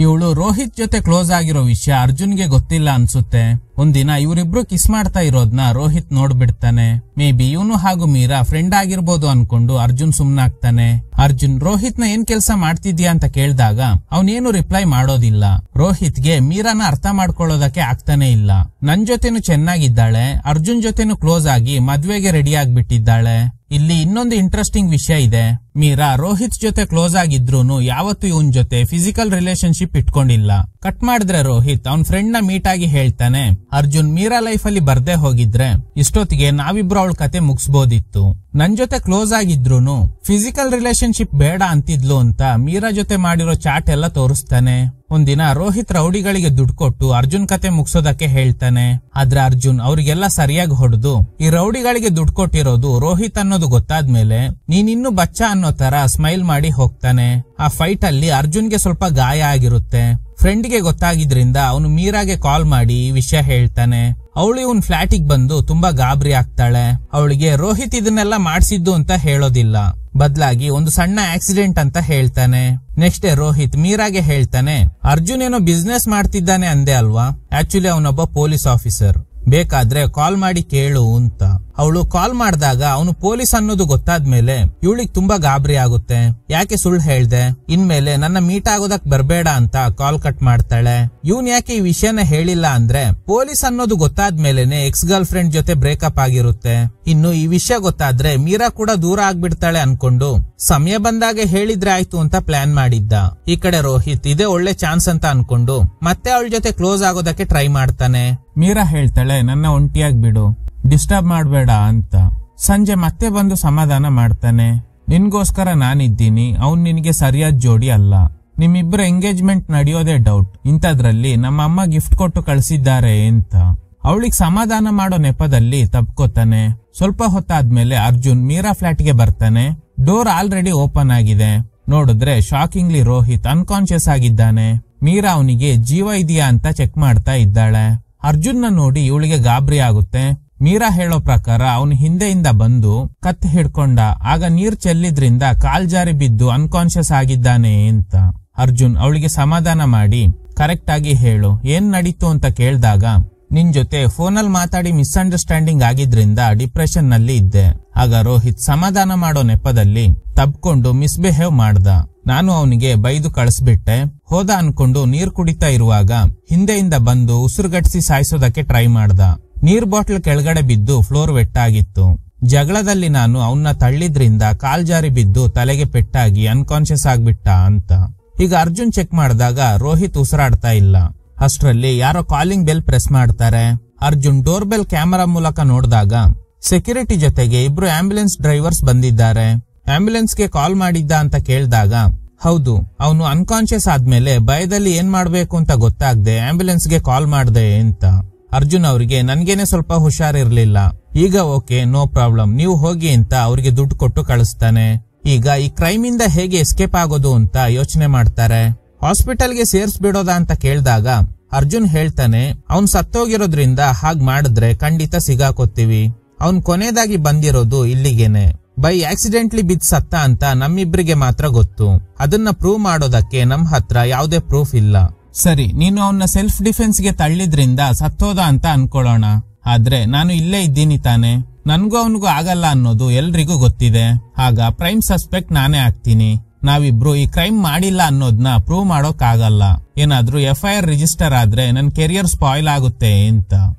ಇವಳು ರೋಹಿತ್ ಜೊತೆ ಕ್ಲೋಸ್ ಆಗಿರೋ ವಿಷಯ ಅರ್ಜುನ್ಗೆ ಗೊತ್ತಿಲ್ಲ ಅನ್ಸುತ್ತೆ. ಒಂದಿನ ಇವರಿಬ್ರು ಕಿಸ್ ಮಾಡ್ತಾ ಇರೋದ್ನ ರೋಹಿತ್ ನೋಡ್ಬಿಡ್ತಾನೆ. ಮೇ ಬಿ ಇವನು ಹಾಗೂ ಮೀರಾ ಫ್ರೆಂಡ್ ಆಗಿರ್ಬೋದು ಅನ್ಕೊಂಡು ಅರ್ಜುನ್ ಸುಮ್ನಾಗ್ತಾನೆ. ಅರ್ಜುನ್ ರೋಹಿತ್ ನ ಏನ್ ಕೆಲ್ಸ ಮಾಡ್ತಿದ್ಯಾ ಅಂತ ಕೇಳ್ದಾಗ ಅವನೇನು ರಿಪ್ಲೈ ಮಾಡೋದಿಲ್ಲ. ರೋಹಿತ್ಗೆ ಮೀರಾನ ಅರ್ಥ ಮಾಡ್ಕೊಳ್ಳೋದಕ್ಕೆ ಆಗ್ತಾನೆ ಇಲ್ಲ. ನನ್ ಜೊತೆನು ಚೆನ್ನಾಗಿದ್ದಾಳೆ, ಅರ್ಜುನ್ ಜೊತೆನು ಕ್ಲೋಸ್ ಆಗಿ ಮದ್ವೆಗೆ ರೆಡಿ ಆಗ್ಬಿಟ್ಟಿದ್ದಾಳೆ. ಇಲ್ಲಿ ಇನ್ನೊಂದು ಇಂಟ್ರೆಸ್ಟಿಂಗ್ ವಿಷಯ ಇದೆ. ಮೀರಾ ರೋಹಿತ್ ಜೊತೆ ಕ್ಲೋಸ್ ಆಗಿದ್ರೂನು ಯಾವತ್ತೂ ಇವನ್ ಜೊತೆ ಫಿಸಿಕಲ್ ರಿಲೇಶನ್ಶಿಪ್ ಇಟ್ಕೊಂಡಿಲ್ಲ. ಕಟ್ ಮಾಡಿದ್ರೆ ರೋಹಿತ್ ಅವನ್ ಫ್ರೆಂಡ್ ನ ಮೀಟ್ ಆಗಿ ಹೇಳ್ತಾನೆ, ಅರ್ಜುನ್ ಮೀರಾ ಲೈಫ್ ಅಲ್ಲಿ ಬರ್ದೇ ಹೋಗಿದ್ರೆ ಇಷ್ಟೊತ್ತಿಗೆ ನಾವಿಬ್ರು ಅವಳ ಕತೆ ಮುಗಿಸಬಹುದಿತ್ತು. ನನ್ ಜೊತೆ ಕ್ಲೋಸ್ ಆಗಿದ್ರೂನು ಫಿಸಿಕಲ್ ರಿಲೇಶನ್ಶಿಪ್ ಬೇಡ ಅಂತಿದ್ಲು ಅಂತ ಮೀರಾ ಜೊತೆ ಮಾಡಿರೋ ಚಾಟ್ ಎಲ್ಲ ತೋರಿಸ್ತಾನೆ. ಒಂದಿನ ರೋಹಿತ್ ರೌಡಿಗಳಿಗೆ ದುಡ್ಡು ಕೊಟ್ಟು ಅರ್ಜುನ್ ಕತೆ ಮುಗಿಸೋದಕ್ಕೆ ಹೇಳ್ತಾನೆ. ಆದ್ರೆ ಅರ್ಜುನ್ ಅವ್ರಿಗೆಲ್ಲ ಸರಿಯಾಗಿ ಹೊಡೆದು ಈ ರೌಡಿಗಳಿಗೆ ದುಡ್ಡು ಕೊಟ್ಟಿರೋದು ರೋಹಿತ್ ಅನ್ನೋದು ಗೊತ್ತಾದ್ಮೇಲೆ ನೀನಿನ್ನು ಬಚ್ಚ ಅನ್ನೋ ತರ ಸ್ಮೈಲ್ ಮಾಡಿ ಹೋಗ್ತಾನೆ. ಆ ಫೈಟ್ ಅಲ್ಲಿ ಅರ್ಜುನ್ಗೆ ಸ್ವಲ್ಪ ಗಾಯ ಆಗಿರುತ್ತೆ. ಫ್ರೆಂಡ್ ಗೆ ಗೊತ್ತಾಗಿದ್ರಿಂದ ಅವನು ಮೀರಾಗೆ ಕಾಲ್ ಮಾಡಿ ಈ ವಿಷಯ ಹೇಳ್ತಾನೆ. ಅವಳು ಇವನ್ ಫ್ಲಾಟಿಗೆ ಬಂದು ತುಂಬಾ ಗಾಬರಿ ಆಗ್ತಾಳೆ. ಅವಳಿಗೆ ರೋಹಿತ್ ಇದನ್ನೆಲ್ಲ ಮಾಡ್ಸಿದ್ದು ಅಂತ ಹೇಳೋದಿಲ್ಲ, ಬದಲಾಗಿ ಒಂದು ಸಣ್ಣ ಆಕ್ಸಿಡೆಂಟ್ ಅಂತ ಹೇಳ್ತಾನೆ. ನೆಕ್ಸ್ಟ್ ಡೇ ರೋಹಿತ್ ಮೀರಾಗೆ ಹೇಳ್ತಾನೆ, ಅರ್ಜುನ್ ಏನೋ ಬಿಸ್ನೆಸ್ ಮಾಡ್ತಿದ್ದಾನೆ ಅಂದೆ ಅಲ್ವಾ, ಆಕ್ಚುಲಿ ಅವನೊಬ್ಬ ಪೊಲೀಸ್ ಆಫೀಸರ್, ಬೇಕಾದ್ರೆ ಕಾಲ್ ಮಾಡಿ ಕೇಳು ಅಂತ. ಅವಳು ಕಾಲ್ ಮಾಡಿದಾಗ ಅವನು ಪೊಲೀಸ್ ಅನ್ನೋದು ಗೊತ್ತಾದ್ಮೇಲೆ ಇವಳಿಗೆ ತುಂಬಾ ಗಾಬರಿ ಆಗುತ್ತೆ. ಯಾಕೆ ಸುಳ್ಳು ಹೇಳ್ದೆ, ಇನ್ಮೇಲೆ ನನ್ನ ಮೀಟ್ ಆಗೋದಕ್ ಬರ್ಬೇಡ ಅಂತ ಕಾಲ್ ಕಟ್ ಮಾಡ್ತಾಳೆ. ಇವನ್ ಯಾಕೆ ಈ ವಿಷಯನ ಹೇಳಿಲ್ಲ ಅಂದ್ರೆ ಪೊಲೀಸ್ ಅನ್ನೋದು ಗೊತ್ತಾದ್ಮೇಲೆನೆ ಎಕ್ಸ್ ಗರ್ಲ್ ಫ್ರೆಂಡ್ ಜೊತೆ ಬ್ರೇಕಪ್ ಆಗಿರುತ್ತೆ. ಇನ್ನು ಈ ವಿಷಯ ಗೊತ್ತಾದ್ರೆ ಮೀರಾ ಕೂಡ ದೂರ ಆಗ್ಬಿಡ್ತಾಳೆ ಅನ್ಕೊಂಡು ಸಮಯ ಬಂದಾಗ ಹೇಳಿದ್ರೆ ಆಯ್ತು ಅಂತ ಪ್ಲಾನ್ ಮಾಡಿದ್ದ. ಈ ಕಡೆ ರೋಹಿತ್ ಇದೇ ಒಳ್ಳೆ ಚಾನ್ಸ್ ಅಂತ ಅನ್ಕೊಂಡು ಮತ್ತೆ ಅವಳ ಜೊತೆ ಕ್ಲೋಸ್ ಆಗೋದಕ್ಕೆ ಟ್ರೈ ಮಾಡ್ತಾನೆ. ಮೀರಾ ಹೇಳ್ತಾಳೆ, ನನ್ನ ಒಂಟಿಯಾಗಿ ಬಿಡು, ಡಿಸ್ಟರ್ಬ್ ಮಾಡ್ಬೇಡ ಅಂತ. ಸಂಜೆ ಮತ್ತೆ ಬಂದು ಸಮಾಧಾನ ಮಾಡ್ತಾನೆ. ನಿನ್ಗೋಸ್ಕರ ನಾನಿದ್ದೀನಿ, ಅವ್ನ್ ನಿನ್ಗೆ ಸರಿಯಾದ ಜೋಡಿ ಅಲ್ಲ, ನಿಮ್ಮಿಬ್ಬರ ಎಂಗೇಜ್ಮೆಂಟ್ ನಡೆಯೋದೇ ಡೌಟ್, ಇಂಥದ್ರಲ್ಲಿ ನಮ್ಮ ಅಮ್ಮ ಗಿಫ್ಟ್ ಕೊಟ್ಟು ಕಳಿಸಿದ್ದಾರೆ ಅಂತ. ಅವಳಿಗೆ ಸಮಾಧಾನ ಮಾಡೋ ನೆಪದಲ್ಲಿ ತಪ್ಕೋತಾನೆ. ಸ್ವಲ್ಪ ಹೊತ್ತಾದ್ಮೇಲೆ ಅರ್ಜುನ್ ಮೀರಾ ಫ್ಲಾಟ್ಗೆ ಬರ್ತಾನೆ. ಡೋರ್ ಆಲ್ರೆಡಿ ಓಪನ್ ಆಗಿದೆ. ನೋಡಿದ್ರೆ ಶಾಕಿಂಗ್ಲಿ ರೋಹಿತ್ ಅನ್ಕಾನ್ಶಿಯಸ್ ಆಗಿದ್ದಾನೆ. ಮೀರಾ ಅವನಿಗೆ ಜೀವ ಇದೆಯಾ ಅಂತ ಚೆಕ್ ಮಾಡ್ತಾ ಇದ್ದಾಳೆ. ಅರ್ಜುನ್ ನ ನೋಡಿ ಇವಳಿಗೆ ಗಾಬರಿ ಆಗುತ್ತೆ. ಮೀರಾ ಹೇಳೋ ಪ್ರಕಾರ ಅವನು ಹಿಂದೆಯಿಂದ ಬಂದು ಕತ್ ಹಿಡ್ಕೊಂಡ, ಆಗ ನೀರ್ ಚೆಲ್ಲಿದ್ರಿಂದ ಕಾಲ್ ಜಾರಿ ಬಿದ್ದು ಅನ್ಕಾನ್ಶಿಯಸ್ ಆಗಿದ್ದಾನೆ ಅಂತ. ಅರ್ಜುನ್ ಅವಳಿಗೆ ಸಮಾಧಾನ ಮಾಡಿ ಕರೆಕ್ಟ್ ಆಗಿ ಹೇಳು ಏನ್ ನಡೀತು ಅಂತ ಕೇಳ್ದಾಗ, ನಿನ್ ಜೊತೆ ಫೋನಲ್ಲಿ ಮಾತಾಡಿ ಮಿಸ್ಅಂಡರ್ಸ್ಟ್ಯಾಂಡಿಂಗ್ ಆಗಿದ್ರಿಂದ ಡಿಪ್ರೆಷನ್ ನಲ್ಲಿ ಇದ್ದೆ. ಆಗ ರೋಹಿತ್ ಸಮಾಧಾನ ಮಾಡೋ ನೆಪದಲ್ಲಿ ತಬ್ಕೊಂಡು ಮಿಸ್ಬಿಹೇವ್ ಮಾಡ್ದ. ನಾನು ಅವನಿಗೆ ಬೈದು ಕಳಿಸ್ಬಿಟ್ಟೆ. ಹೋದ ಅನ್ಕೊಂಡು ನೀರ್ ಕುಡಿತಾ ಇರುವಾಗ ಹಿಂದೆಯಿಂದ ಬಂದು ಉಸಿರುಗಟ್ಟಿಸಿ ಸಾಯಿಸೋದಕ್ಕೆ ಟ್ರೈ ಮಾಡ್ದ. ನೀರ್ ಬಾಟ್ಲ್ ಕೆಳಗಡೆ ಬಿದ್ದು ಫ್ಲೋರ್ ವೆಟ್ಟಾಗಿತ್ತು. ಜಗಳದಲ್ಲಿ ನಾನು ಅವನ್ನ ತಳ್ಳಿದ್ರಿಂದ ಕಾಲ್ ಜಾರಿ ಬಿದ್ದು ತಲೆಗೆ ಪೆಟ್ಟಾಗಿ ಅನ್ಕಾನ್ಶಿಯಸ್ ಆಗ್ಬಿಟ್ಟ ಅಂತ. ಈಗ ಅರ್ಜುನ್ ಚೆಕ್ ಮಾಡಿದಾಗ ರೋಹಿತ್ ಉಸಿರಾಡ್ತಾ ಇಲ್ಲ. ಅಷ್ಟರಲ್ಲಿ ಯಾರೋ ಕಾಲಿಂಗ್ ಬೆಲ್ ಪ್ರೆಸ್ ಮಾಡ್ತಾರೆ. ಅರ್ಜುನ್ ಡೋರ್ ಬೆಲ್ ಕ್ಯಾಮೆರಾ ಮೂಲಕ ನೋಡಿದಾಗ ಸೆಕ್ಯೂರಿಟಿ ಜೊತೆಗೆ ಇಬ್ರು ಆಂಬ್ಯುಲೆನ್ಸ್ ಡ್ರೈವರ್ಸ್ ಬಂದಿದ್ದಾರೆ. ಆಂಬ್ಯುಲೆನ್ಸ್ಗೆ ಕಾಲ್ ಮಾಡಿದ್ದ ಅಂತ ಕೇಳಿದಾಗ, ಹೌದು, ಅವನು ಅನ್ಕಾನ್ಶಿಯಸ್ ಆದ್ಮೇಲೆ ಭಯದಲ್ಲಿ ಏನ್ ಮಾಡ್ಬೇಕು ಅಂತ ಗೊತ್ತಾಗ್ದೆ ಆಂಬ್ಯುಲೆನ್ಸ್ಗೆ ಕಾಲ್ ಮಾಡ್ದೆ ಅಂತ. ಅರ್ಜುನ್ ಅವರಿಗೆ ನನ್ಗೇನೆ ಸ್ವಲ್ಪ ಹುಷಾರಿರ್ಲಿಲ್ಲ, ಈಗ ಓಕೆ, ನೋ ಪ್ರಾಬ್ಲಮ್, ನೀವು ಹೋಗಿ ಅಂತ ಅವ್ರಿಗೆ ದುಡ್ಡು ಕೊಟ್ಟು ಕಳಿಸ್ತಾನೆ. ಈಗ ಈ ಕ್ರೈಮ್ ಇಂದ ಹೇಗೆ ಎಸ್ಕೇಪ್ ಆಗೋದು ಅಂತ ಯೋಚನೆ ಮಾಡ್ತಾರೆ. ಹಾಸ್ಪಿಟಲ್ಗೆ ಸೇರ್ಸ್ಬಿಡೋದಾ ಅಂತ ಕೇಳಿದಾಗ ಅರ್ಜುನ್ ಹೇಳ್ತಾನೆ, ಅವ್ನ್ ಸತ್ತೋಗಿರೋದ್ರಿಂದ ಹಾಗ್ ಮಾಡಿದ್ರೆ ಖಂಡಿತ ಸಿಗಾಕೋತೀವಿ. ಅವ್ನ್ ಕೊನೆದಾಗಿ ಬಂದಿರೋದು ಇಲ್ಲಿಗೇನೆ. ಬೈ ಆಕ್ಸಿಡೆಂಟ್ಲಿ ಬಿದ್ದ ಸತ್ತ ಅಂತ ನಮ್ಮಿಬ್ರಿಗೆ ಮಾತ್ರ ಗೊತ್ತು. ಅದನ್ನ ಪ್ರೂವ್ ಮಾಡೋದಕ್ಕೆ ನಮ್ ಹತ್ರ ಯಾವುದೇ ಪ್ರೂಫ್ ಇಲ್ಲ. ಸರಿ, ನೀನು ಅವನ್ನ ಸೆಲ್ಫ್ ಡಿಫೆನ್ಸ್ಗೆ ತಳ್ಳಿದ್ರಿಂದ ಸತ್ತೋದ ಅಂತ ಅನ್ಕೊಳ್ಳೋಣ. ಆದ್ರೆ ನಾನು ಇಲ್ಲೇ ಇದ್ದೀನಿ ತಾನೆ, ನನ್ಗೂ ಅವನಿಗೂ ಆಗಲ್ಲ ಅನ್ನೋದು ಎಲ್ರಿಗೂ ಗೊತ್ತಿದೆ. ಆಗ ಪ್ರೈಮ್ ಸಸ್ಪೆಕ್ಟ್ ನಾನೇ ಆಗ್ತೀನಿ. ನಾವಿಬ್ರು ಈ ಕ್ರೈಮ್ ಮಾಡಿಲ್ಲ ಅನ್ನೋದನ್ನ ಪ್ರೂವ್ ಮಾಡೋಕ್ ಆಗಲ್ಲ. ಏನಾದ್ರೂ FIR ರಿಜಿಸ್ಟರ್ ಆದ್ರೆ ನನ್ ಕೆರಿಯರ್ ಸ್ಪಾಯ್ಲ್ ಆಗುತ್ತೆ ಅಂತ.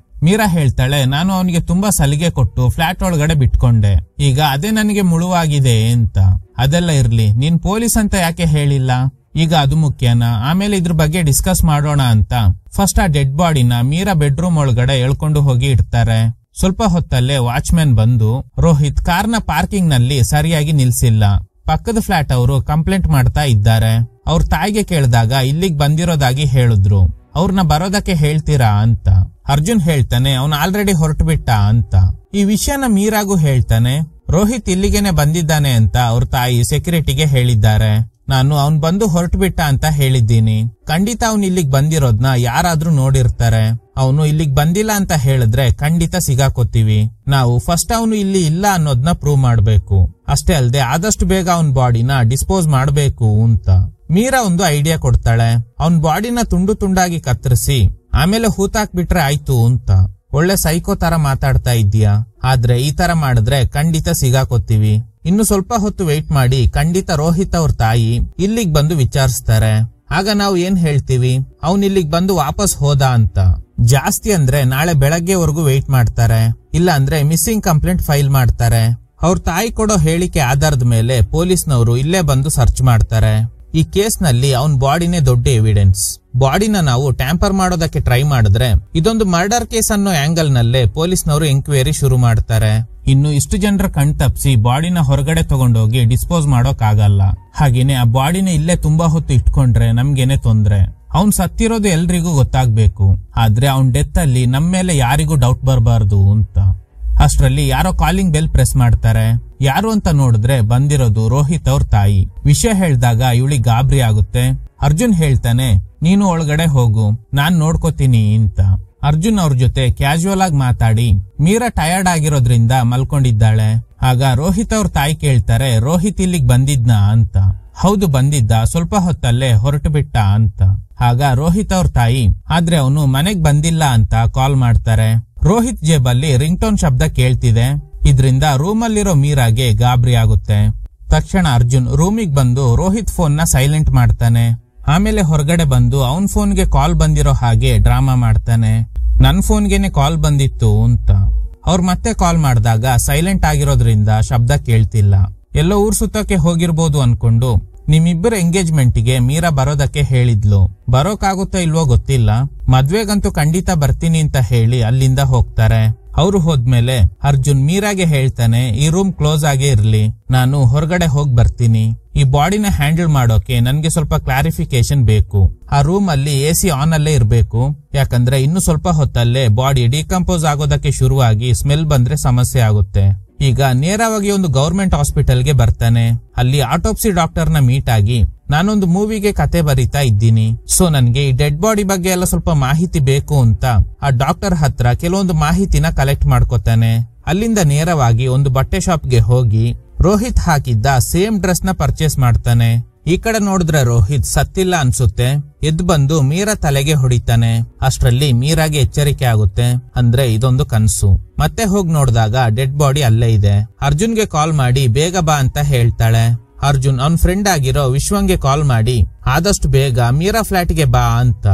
ಮೀರಾ ಹೇಳ್ತಾಳೆ, ನಾನು ಅವನಿಗೆ ತುಂಬಾ ಸಲಿಗೆ ಕೊಟ್ಟು ಫ್ಲಾಟ್ ಒಳಗಡೆ ಬಿಟ್ಕೊಂಡೆ. ಈಗ ಅದೇ ನನಗೆ ಮುಳುವಾಗಿದೆ ಅಂತ. ಅದೆಲ್ಲ ಇರ್ಲಿ, ನೀನ್ ಪೊಲೀಸ್ ಅಂತ ಯಾಕೆ ಹೇಳಿಲ್ಲ? ಈಗ ಅದು ಮುಖ್ಯನಾ? ಆಮೇಲೆ ಇದ್ರ ಬಗ್ಗೆ ಡಿಸ್ಕಸ್ ಮಾಡೋಣ ಅಂತ ಫಸ್ಟ್ ಆ ಡೆಡ್ ಬಾಡಿನ ಮೀರಾ ಬೆಡ್ರೂಮ್ ಒಳಗಡೆ ಎಳ್ಕೊಂಡು ಹೋಗಿ ಇಡ್ತಾರೆ. ಸ್ವಲ್ಪ ಹೊತ್ತಲ್ಲೇ ವಾಚ್ಮ್ಯಾನ್ ಬಂದು, ರೋಹಿತ್ ಕಾರ್ನ ಪಾರ್ಕಿಂಗ್ ನಲ್ಲಿ ಸರಿಯಾಗಿ ನಿಲ್ಸಿಲ್ಲ, ಪಕ್ಕದ ಫ್ಲಾಟ್ ಅವರು ಕಂಪ್ಲೇಂಟ್ ಮಾಡ್ತಾ ಇದ್ದಾರೆ. ಅವ್ರ ತಾಯಿಗೆ ಕೇಳಿದಾಗ ಇಲ್ಲಿಗ್ ಬಂದಿರೋದಾಗಿ ಹೇಳಿದ್ರು. ಅವ್ರನ್ನ ಬರೋದಕ್ಕೆ ಹೇಳ್ತೀರಾ ಅಂತ. ಅರ್ಜುನ್ ಹೇಳ್ತಾನೆ, ಅವನು ಆಲ್ರೆಡಿ ಹೊರಟು ಬಿಟ್ಟ ಅಂತ. ಈ ವಿಷಯನ ಮೀರಾಗೂ ಹೇಳ್ತಾನೆ. ರೋಹಿತ್ ಇಲ್ಲಿಗೇನೆ ಬಂದಿದ್ದಾನೆ ಅಂತ ಅವ್ರ ತಾಯಿ ಸೆಕ್ಯೂರಿಟಿಗೆ ಹೇಳಿದ್ದಾರೆ. ನಾನು ಅವ್ನ್ ಬಂದು ಹೊರಟು ಬಿಟ್ಟ ಅಂತ ಹೇಳಿದ್ದೀನಿ. ಖಂಡಿತ ಅವ್ನು ಇಲ್ಲಿಗ್ ಬಂದಿರೋದ್ನ ಯಾರಾದ್ರೂ ನೋಡಿರ್ತಾರೆ. ಅವನು ಇಲ್ಲಿಗ್ ಬಂದಿಲ್ಲ ಅಂತ ಹೇಳಿದ್ರೆ ಖಂಡಿತ ಸಿಗಾಕೋತೀವಿ. ನಾವು ಫಸ್ಟ್ ಅವನು ಇಲ್ಲಿ ಇಲ್ಲ ಅನ್ನೋದನ್ನ ಪ್ರೂವ್ ಮಾಡ್ಬೇಕು. ಅಷ್ಟೇ ಅಲ್ಲದೆ ಆದಷ್ಟು ಬೇಗ ಅವನ್ ಬಾಡಿನ ಡಿಸ್ಪೋಸ್ ಮಾಡ್ಬೇಕು ಅಂತ. ಮೀರಾ ಒಂದು ಐಡಿಯಾ ಕೊಡ್ತಾಳೆ. ಅವನ್ ಬಾಡಿನ ತುಂಡು ತುಂಡಾಗಿ ಕತ್ತರಿಸಿ ಆಮೇಲೆ ಹೂತಾಕ್ಬಿಟ್ರೆ ಆಯ್ತು ಅಂತ. ಒಳ್ಳೆ ಸೈಕೋ ತರ ಮಾತಾಡ್ತಾ ಇದ್ದೀಯಾ, ಆದ್ರೆ ಈ ತರ ಮಾಡಿದ್ರೆ ಖಂಡಿತ ಸಿಗಾಕೋತೀವಿ. ಇನ್ನು ಸ್ವಲ್ಪ ಹೊತ್ತು ವೆಯ್ಟ್ ಮಾಡಿ ಖಂಡಿತ ರೋಹಿತ್ ಅವ್ರ ತಾಯಿ ಇಲ್ಲಿಗ್ ಬಂದು ವಿಚಾರಿಸ್ತಾರೆ. ಆಗ ನಾವು ಏನ್ ಹೇಳ್ತೀವಿ, ಅವ್ನ್ ಇಲ್ಲಿಗ್ ಬಂದು ವಾಪಸ್ ಹೋದ ಅಂತ. ಜಾಸ್ತಿ ಅಂದ್ರೆ ನಾಳೆ ಬೆಳಗ್ಗೆವರೆಗೂ ವೆಯ್ಟ್ ಮಾಡ್ತಾರೆ. ಇಲ್ಲ ಅಂದ್ರೆ ಮಿಸ್ಸಿಂಗ್ ಕಂಪ್ಲೇಂಟ್ ಫೈಲ್ ಮಾಡ್ತಾರೆ. ಅವ್ರ ತಾಯಿ ಕೊಡೋ ಹೇಳಿಕೆ ಆಧಾರದ ಮೇಲೆ ಪೊಲೀಸ್ನವರು ಇಲ್ಲೇ ಬಂದು ಸರ್ಚ್ ಮಾಡ್ತಾರೆ. ಈ ಕೇಸ್ ನಲ್ಲಿ ಅವನ್ ಬಾಡಿನೇ ದೊಡ್ಡ ಎವಿಡೆನ್ಸ್. ಬಾಡಿನ ನಾವು ಟ್ಯಾಂಪರ್ ಮಾಡೋದಕ್ಕೆ ಟ್ರೈ ಮಾಡಿದ್ರೆ ಇದೊಂದು ಮರ್ಡರ್ ಕೇಸ್ ಅನ್ನೋ ಆಂಗಲ್ ನಲ್ಲೇ ಪೊಲೀಸ್ನವರು ಎಂಕ್ವೈರಿ ಶುರು ಮಾಡ್ತಾರೆ. ಇನ್ನು ಇಷ್ಟು ಜನರ ಕಣ್ ತಪ್ಪಿಸಿ ಬಾಡಿನ ಹೊರಗಡೆ ತಗೊಂಡೋಗಿ ಡಿಸ್ಪೋಸ್ ಮಾಡೋಕ್ ಆಗಲ್ಲ. ಹಾಗೇನೆ ಆ ಬಾಡಿನ ಇಲ್ಲೇ ತುಂಬಾ ಹೊತ್ತು ಇಟ್ಕೊಂಡ್ರೆ ನಮ್ಗೇನೆ ತೊಂದ್ರೆ. ಅವ್ನ್ ಸತ್ತಿರೋದು ಎಲ್ರಿಗೂ ಗೊತ್ತಾಗ್ಬೇಕು, ಆದ್ರೆ ಅವ್ನ್ ಡೆತ್ ಅಲ್ಲಿ ನಮ್ ಮೇಲೆ ಯಾರಿಗೂ ಡೌಟ್ ಬರಬಾರ್ದು ಅಂತ. ಅಷ್ಟರಲ್ಲಿ ಯಾರೋ ಕಾಲಿಂಗ್ ಬೆಲ್ ಪ್ರೆಸ್ ಮಾಡ್ತಾರೆ. ಯಾರು ಅಂತ ನೋಡಿದ್ರೆ ಬಂದಿರೋದು ರೋಹಿತ್ ಅವ್ರ ತಾಯಿ. ವಿಷಯ ಹೇಳಿದಾಗ ಇವಳಿಗೆ ಗಾಬರಿ ಆಗುತ್ತೆ. ಅರ್ಜುನ್ ಹೇಳ್ತಾನೆ, ನೀನು ಒಳಗಡೆ ಹೋಗು, ನಾನ್ ನೋಡ್ಕೋತೀನಿ ಅಂತ. ಅರ್ಜುನ್ ಅವ್ರ ಜೊತೆ ಕ್ಯಾಶುವಲ್ ಆಗಿ ಮಾತಾಡಿ ಮೀರಾ ಟಯರ್ಡ್ ಆಗಿರೋದ್ರಿಂದ ಮಲ್ಕೊಂಡಿದ್ದಾಳೆ. ಆಗ ರೋಹಿತ್ ಅವ್ರ ತಾಯಿ ಕೇಳ್ತಾರೆ, ರೋಹಿತ್ ಇಲ್ಲಿಗ್ ಬಂದಿದ್ನಾ ಅಂತ. ಹೌದು ಬಂದಿದ್ದ, ಸ್ವಲ್ಪ ಹೊತ್ತಲ್ಲೇ ಹೊರಟು ಬಿಟ್ಟ ಅಂತ. ಆಗ ರೋಹಿತ್ ಅವ್ರ ತಾಯಿ, ಆದ್ರೆ ಅವನು ಮನೆಗ್ ಬಂದಿಲ್ಲ ಅಂತ ಕಾಲ್ ಮಾಡ್ತಾರೆ. ರೋಹಿತ್ ಜೇಬಲ್ಲಿ ರಿಂಗ್ ಟೋನ್ ಶಬ್ದ ಕೇಳ್ತಿದೆ. ಇದ್ರಿಂದ ರೂಮಲ್ಲಿರೋ ಮೀರಾಗೆ ಗಾಬರಿ ಆಗುತ್ತೆ. ತಕ್ಷಣ ಅರ್ಜುನ್ ರೂಮಿಗ್ ಬಂದು ರೋಹಿತ್ ಫೋನ್ ನ ಸೈಲೆಂಟ್ ಮಾಡ್ತಾನೆ. ಆಮೇಲೆ ಹೊರಗಡೆ ಬಂದು ಅವನ್ ಫೋನ್ಗೆ ಕಾಲ್ ಬಂದಿರೋ ಹಾಗೆ ಡ್ರಾಮಾ ಮಾಡ್ತಾನೆ. ನನ್ ಫೋನ್ಗೆನೆ ಕಾಲ್ ಬಂದಿತ್ತು ಅಂತ. ಅವ್ರು ಮತ್ತೆ ಕಾಲ್ ಮಾಡಿದಾಗ ಸೈಲೆಂಟ್ ಆಗಿರೋದ್ರಿಂದ ಶಬ್ದ ಕೇಳ್ತಿಲ್ಲ. ಎಲ್ಲೋ ಊರ್ ಸುತ್ತಕ್ಕೆ ಹೋಗಿರ್ಬೋದು ಅನ್ಕೊಂಡು ನಿಮ್ಮಿಬ್ಬರ ಎಂಗೇಜ್ಮೆಂಟ್ಗೆ ಮೀರಾ ಬರೋದಕ್ಕೆ ಹೇಳಿದ್ಲು. ಬರೋಕಾಗುತ್ತೋ ಇಲ್ವೋ ಗೊತ್ತಿಲ್ಲ, ಮದ್ವೆಗಂತೂ ಖಂಡಿತ ಬರ್ತೀನಿ ಅಂತ ಹೇಳಿ ಅಲ್ಲಿಂದ ಹೋಗ್ತಾರೆ. ಅವ್ರು ಹೋದ್ಮೇಲೆ ಅರ್ಜುನ್ ಮೀರಾಗೆ ಹೇಳ್ತಾನೆ, ಈ ರೂಮ್ ಕ್ಲೋಸ್ ಆಗೇ ಇರ್ಲಿ, ನಾನು ಹೊರಗಡೆ ಹೋಗ್ ಬರ್ತೀನಿ. ಈ ಬಾಡಿನ ಹ್ಯಾಂಡಲ್ ಮಾಡೋಕೆ ನನ್ಗೆ ಸ್ವಲ್ಪ ಕ್ಲಾರಿಫಿಕೇಶನ್ ಬೇಕು. ಆ ರೂಮ್ ಅಲ್ಲಿ AC ಆನ್ ಅಲ್ಲೇ ಇರ್ಬೇಕು, ಯಾಕಂದ್ರೆ ಇನ್ನು ಸ್ವಲ್ಪ ಹೊತ್ತಲ್ಲೇ ಬಾಡಿ ಡಿಕಂಪೋಸ್ ಆಗೋದಕ್ಕೆ ಶುರುವಾಗಿ ಸ್ಮೆಲ್ ಬಂದ್ರೆ ಸಮಸ್ಯೆ ಆಗುತ್ತೆ. ಈಗ ನೇರವಾಗಿ ಒಂದು ಗವರ್ಮೆಂಟ್ ಹಾಸ್ಪಿಟಲ್ಗೆ ಬರ್ತಾನೆ. ಅಲ್ಲಿ ಆಟೋಪ್ಸಿ ಡಾಕ್ಟರ್ ನ ಮೀಟ್ ಆಗಿ, ನಾನೊಂದು ಮೂವಿಗೆ ಕತೆ ಬರೀತಾ ಇದ್ದೀನಿ, ಸೊ ನನ್ಗೆ ಈ ಡೆಡ್ ಬಾಡಿ ಬಗ್ಗೆ ಎಲ್ಲ ಸ್ವಲ್ಪ ಮಾಹಿತಿ ಬೇಕು ಅಂತ ಆ ಡಾಕ್ಟರ್ ಹತ್ರ ಕೆಲವೊಂದು ಮಾಹಿತಿನ ಕಲೆಕ್ಟ್ ಮಾಡ್ಕೋತಾನೆ. ಅಲ್ಲಿಂದ ನೇರವಾಗಿ ಒಂದು ಬಟ್ಟೆ ಶಾಪ್ಗೆ ಹೋಗಿ ರೋಹಿತ್ ಹಾಕಿದ್ದ ಸೇಮ್ ಡ್ರೆಸ್ ನ ಪರ್ಚೇಸ್ ಮಾಡ್ತಾನೆ. ಈ ಕಡೆ ನೋಡಿದ್ರೆ ರೋಹಿತ್ ಸತ್ತಿಲ್ಲ ಅನ್ಸುತ್ತೆ. ಎದ್ದು ಬಂದು ಮೀರಾ ತಲೆಗೆ ಹೊಡಿತಾನೆ. ಅಷ್ಟ್ರಲ್ಲಿ ಮೀರಾಗೆ ಎಚ್ಚರಿಕೆ ಆಗುತ್ತೆ. ಅಂದ್ರೆ ಇದೊಂದು ಕನ್ಸು. ಮತ್ತೆ ಹೋಗಿ ನೋಡಿದಾಗ ಡೆಡ್ ಬಾಡಿ ಅಲ್ಲೇ ಇದೆ. ಅರ್ಜುನ್ಗೆ ಕಾಲ್ ಮಾಡಿ ಬೇಗ ಬಾ ಅಂತ ಹೇಳ್ತಾಳೆ. ಅರ್ಜುನ್ ಅವನ್ ಫ್ರೆಂಡ್ ಆಗಿರೋ ವಿಶ್ವಂಗೆ ಕಾಲ್ ಮಾಡಿ ಆದಷ್ಟು ಬೇಗ ಮೀರಾ ಫ್ಲಾಟ್ಗೆ ಬಾ ಅಂತ.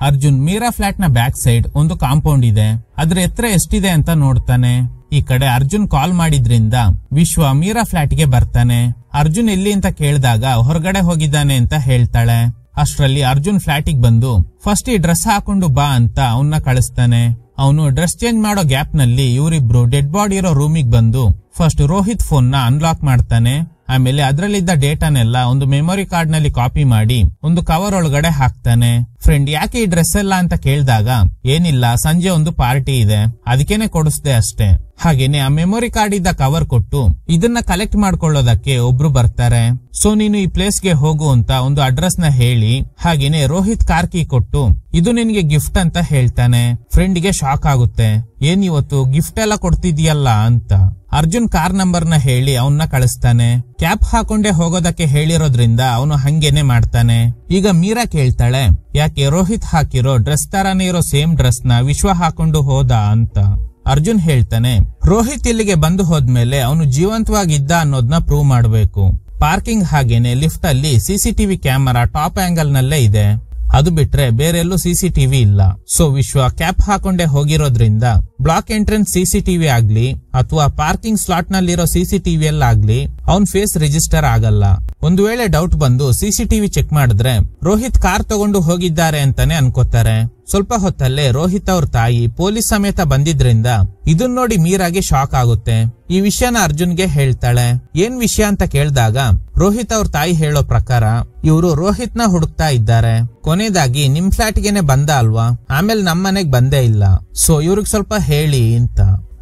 ಅರ್ಜುನ್ ಮೀರಾ ಫ್ಲಾಟ್ ನ ಬ್ಯಾಕ್ ಸೈಡ್ ಒಂದು ಕಾಂಪೌಂಡ್ ಇದೆ. ಅದ್ರ ಎತ್ತರ ಎಷ್ಟಿದೆ ಅಂತ ನೋಡ್ತಾನೆ. ಈ ಕಡೆ ಅರ್ಜುನ್ ಕಾಲ್ ಮಾಡಿದ್ರಿಂದ ವಿಶ್ವ ಮೀರಾ ಫ್ಲಾಟ್ಗೆ ಬರ್ತಾನೆ. ಅರ್ಜುನ್ ಎಲ್ಲಿ ಅಂತ ಕೇಳಿದಾಗ ಹೊರಗಡೆ ಹೋಗಿದ್ದಾನೆ ಅಂತ ಹೇಳ್ತಾಳೆ. ಅಷ್ಟ್ರಲ್ಲಿ ಅರ್ಜುನ್ ಫ್ಲಾಟಿಗೆ ಬಂದು ಫಸ್ಟ್ ಈ ಡ್ರೆಸ್ ಹಾಕೊಂಡು ಬಾ ಅಂತ ಅವನ್ನ ಕಳಿಸ್ತಾನೆ. ಅವನು ಡ್ರೆಸ್ ಚೇಂಜ್ ಮಾಡೋ ಗ್ಯಾಪ್ ನಲ್ಲಿ ಇವರಿಬ್ರು ಡೆಡ್ ಬಾಡಿ ಇರೋ ರೂಮಿಗೆ ಬಂದು ಫಸ್ಟ್ ರೋಹಿತ್ ಫೋನ್ ನ ಅನ್ಲಾಕ್ ಮಾಡ್ತಾನೆ. ಆಮೇಲೆ ಅದರಲ್ಲಿದ್ದ ಡೇಟಾನೆಲ್ಲ ಒಂದು ಮೆಮೊರಿ ಕಾರ್ಡ್ ನಲ್ಲಿ ಕಾಪಿ ಮಾಡಿ ಒಂದು ಕವರ್ ಒಳಗಡೆ ಹಾಕ್ತಾನೆ. ಫ್ರೆಂಡ್ ಯಾಕೆ ಈ ಡ್ರೆಸ್ ಎಲ್ಲ ಅಂತ ಕೇಳಿದಾಗ ಏನಿಲ್ಲ, ಸಂಜೆ ಒಂದು ಪಾರ್ಟಿ ಇದೆ ಅದಕ್ಕೇನೆ ಕೊಡಿಸ್ದೆ ಅಷ್ಟೇ. ಹಾಗೇನೆ ಆ ಮೆಮೊರಿ ಕಾರ್ಡ್ ಇದ್ದ ಕವರ್ ಕೊಟ್ಟು ಇದನ್ನ ಕಲೆಕ್ಟ್ ಮಾಡ್ಕೊಳ್ಳೋದಕ್ಕೆ ಒಬ್ರು ಬರ್ತಾರೆ. ಸೊ ನೀನು ಈ ಪ್ಲೇಸ್ಗೆ ಹೋಗು ಅಂತ ಒಂದು ಅಡ್ರೆಸ್ ನ ಹೇಳಿ ಹಾಗೇನೆ ರೋಹಿತ್ ಕಾರ್ ಕೀ ಕೊಟ್ಟು ಇದು ನಿನ್ಗೆ ಗಿಫ್ಟ್ ಅಂತ ಹೇಳ್ತಾನೆ. ಫ್ರೆಂಡ್ಗೆ ಶಾಕ್ ಆಗುತ್ತೆ. ಏನ್ ಇವತ್ತು ಗಿಫ್ಟ್ ಎಲ್ಲ ಕೊಡ್ತಿದ್ಯಲ್ಲ ಅಂತ. ಅರ್ಜುನ್ ಕಾರ್ ನಂಬರ್ ನ ಹೇಳಿ ಅವನ್ನ ಕಳಿಸ್ತಾನೆ. ಕ್ಯಾಪ್ ಹಾಕೊಂಡೆ ಹೋಗೋದಕ್ಕೆ ಹೇಳಿರೋದ್ರಿಂದ ಅವನು ಹಂಗೇನೆ ಮಾಡ್ತಾನೆ. ಈಗ ಮೀರಾ ಕೇಳ್ತಾಳೆ ಯಾಕೆ ರೋಹಿತ್ ಹಾಕಿರೋ ಡ್ರೆಸ್ ತರಾನೇ ಇರೋ ಸೇಮ್ ಡ್ರೆಸ್ ನ ವಿಶ್ವ ಹಾಕೊಂಡು ಹೋದ ಅಂತ. ಅರ್ಜುನ್ ಹೇಳ್ತಾನೆ ರೋಹಿತ್ ಇಲ್ಲಿಗೆ ಬಂದು ಹೋದ್ಮೇಲೆ ಅವನು ಜೀವಂತವಾಗಿದ್ದ ಅನ್ನೋದನ್ನ ಪ್ರೂವ್ ಮಾಡಬೇಕು. ಪಾರ್ಕಿಂಗ್ ಹಾಗೇನೆ ಲಿಫ್ಟ್ ಅಲ್ಲಿ ಸಿಸಿಟಿವಿ ಕ್ಯಾಮೆರಾ ಟಾಪ್ ಆಂಗಲ್ ನಲ್ಲೇ ಇದೆ. ಅದು ಬಿಟ್ರೆ ಬೇರೆಲ್ಲೂ ಸಿಸಿಟಿವಿ ಇಲ್ಲ. ಸೊ ವಿಶ್ವ ಕ್ಯಾಪ್ ಹಾಕೊಂಡೆ ಹೋಗಿರೋದ್ರಿಂದ ಬ್ಲಾಕ್ ಎಂಟ್ರೆನ್ಸ್ ಸಿಸಿಟಿವಿ ಆಗ್ಲಿ ಅಥವಾ ಪಾರ್ಕಿಂಗ್ ಸ್ಲಾಟ್ ನಲ್ಲಿರೋ ಸಿಸಿಟಿವಿಯಲ್ಲಾಗ್ಲಿ ಅವನ್ ಫೇಸ್ ರಿಜಿಸ್ಟರ್ ಆಗಲ್ಲ. ಒಂದು ವೇಳೆ ಡೌಟ್ ಬಂದು ಸಿಸಿಟಿವಿ ಚೆಕ್ ಮಾಡಿದ್ರೆ ರೋಹಿತ್ ಕಾರ್ ತಗೊಂಡು ಹೋಗಿದ್ದಾರೆ ಅಂತಾನೆ ಅನ್ಕೋತಾರೆ. ಸ್ವಲ್ಪ ಹೊತ್ತಲ್ಲೇ ರೋಹಿತ್ ಅವ್ರ ತಾಯಿ ಪೊಲೀಸ್ ಸಮೇತ ಬಂದಿದ್ರಿಂದ ಇದನ್ ನೋಡಿ ಮೀರಾಗೆ ಶಾಕ್ ಆಗುತ್ತೆ. ಈ ವಿಷಯನ ಅರ್ಜುನ್ಗೆ ಹೇಳ್ತಾಳೆ. ಏನ್ ವಿಷಯ ಅಂತ ಕೇಳಿದಾಗ ರೋಹಿತ್ ಅವ್ರ ತಾಯಿ ಹೇಳೋ ಪ್ರಕಾರ ಇವರು ರೋಹಿತ್ ನ ಹುಡುಕ್ತಾ ಇದ್ದಾರೆ. ಕೊನೆದಾಗಿ ನಿಮ್ ಫ್ಲಾಟ್ಗೆನೆ ಬಂದ ಅಲ್ವಾ, ಆಮೇಲೆ ನಮ್ಮನೆಗ್ ಬಂದೇ ಇಲ್ಲ. ಸೊ ಇವ್ರಿಗೆ ಸ್ವಲ್ಪ ಹೇಳಿ ಅಂತ.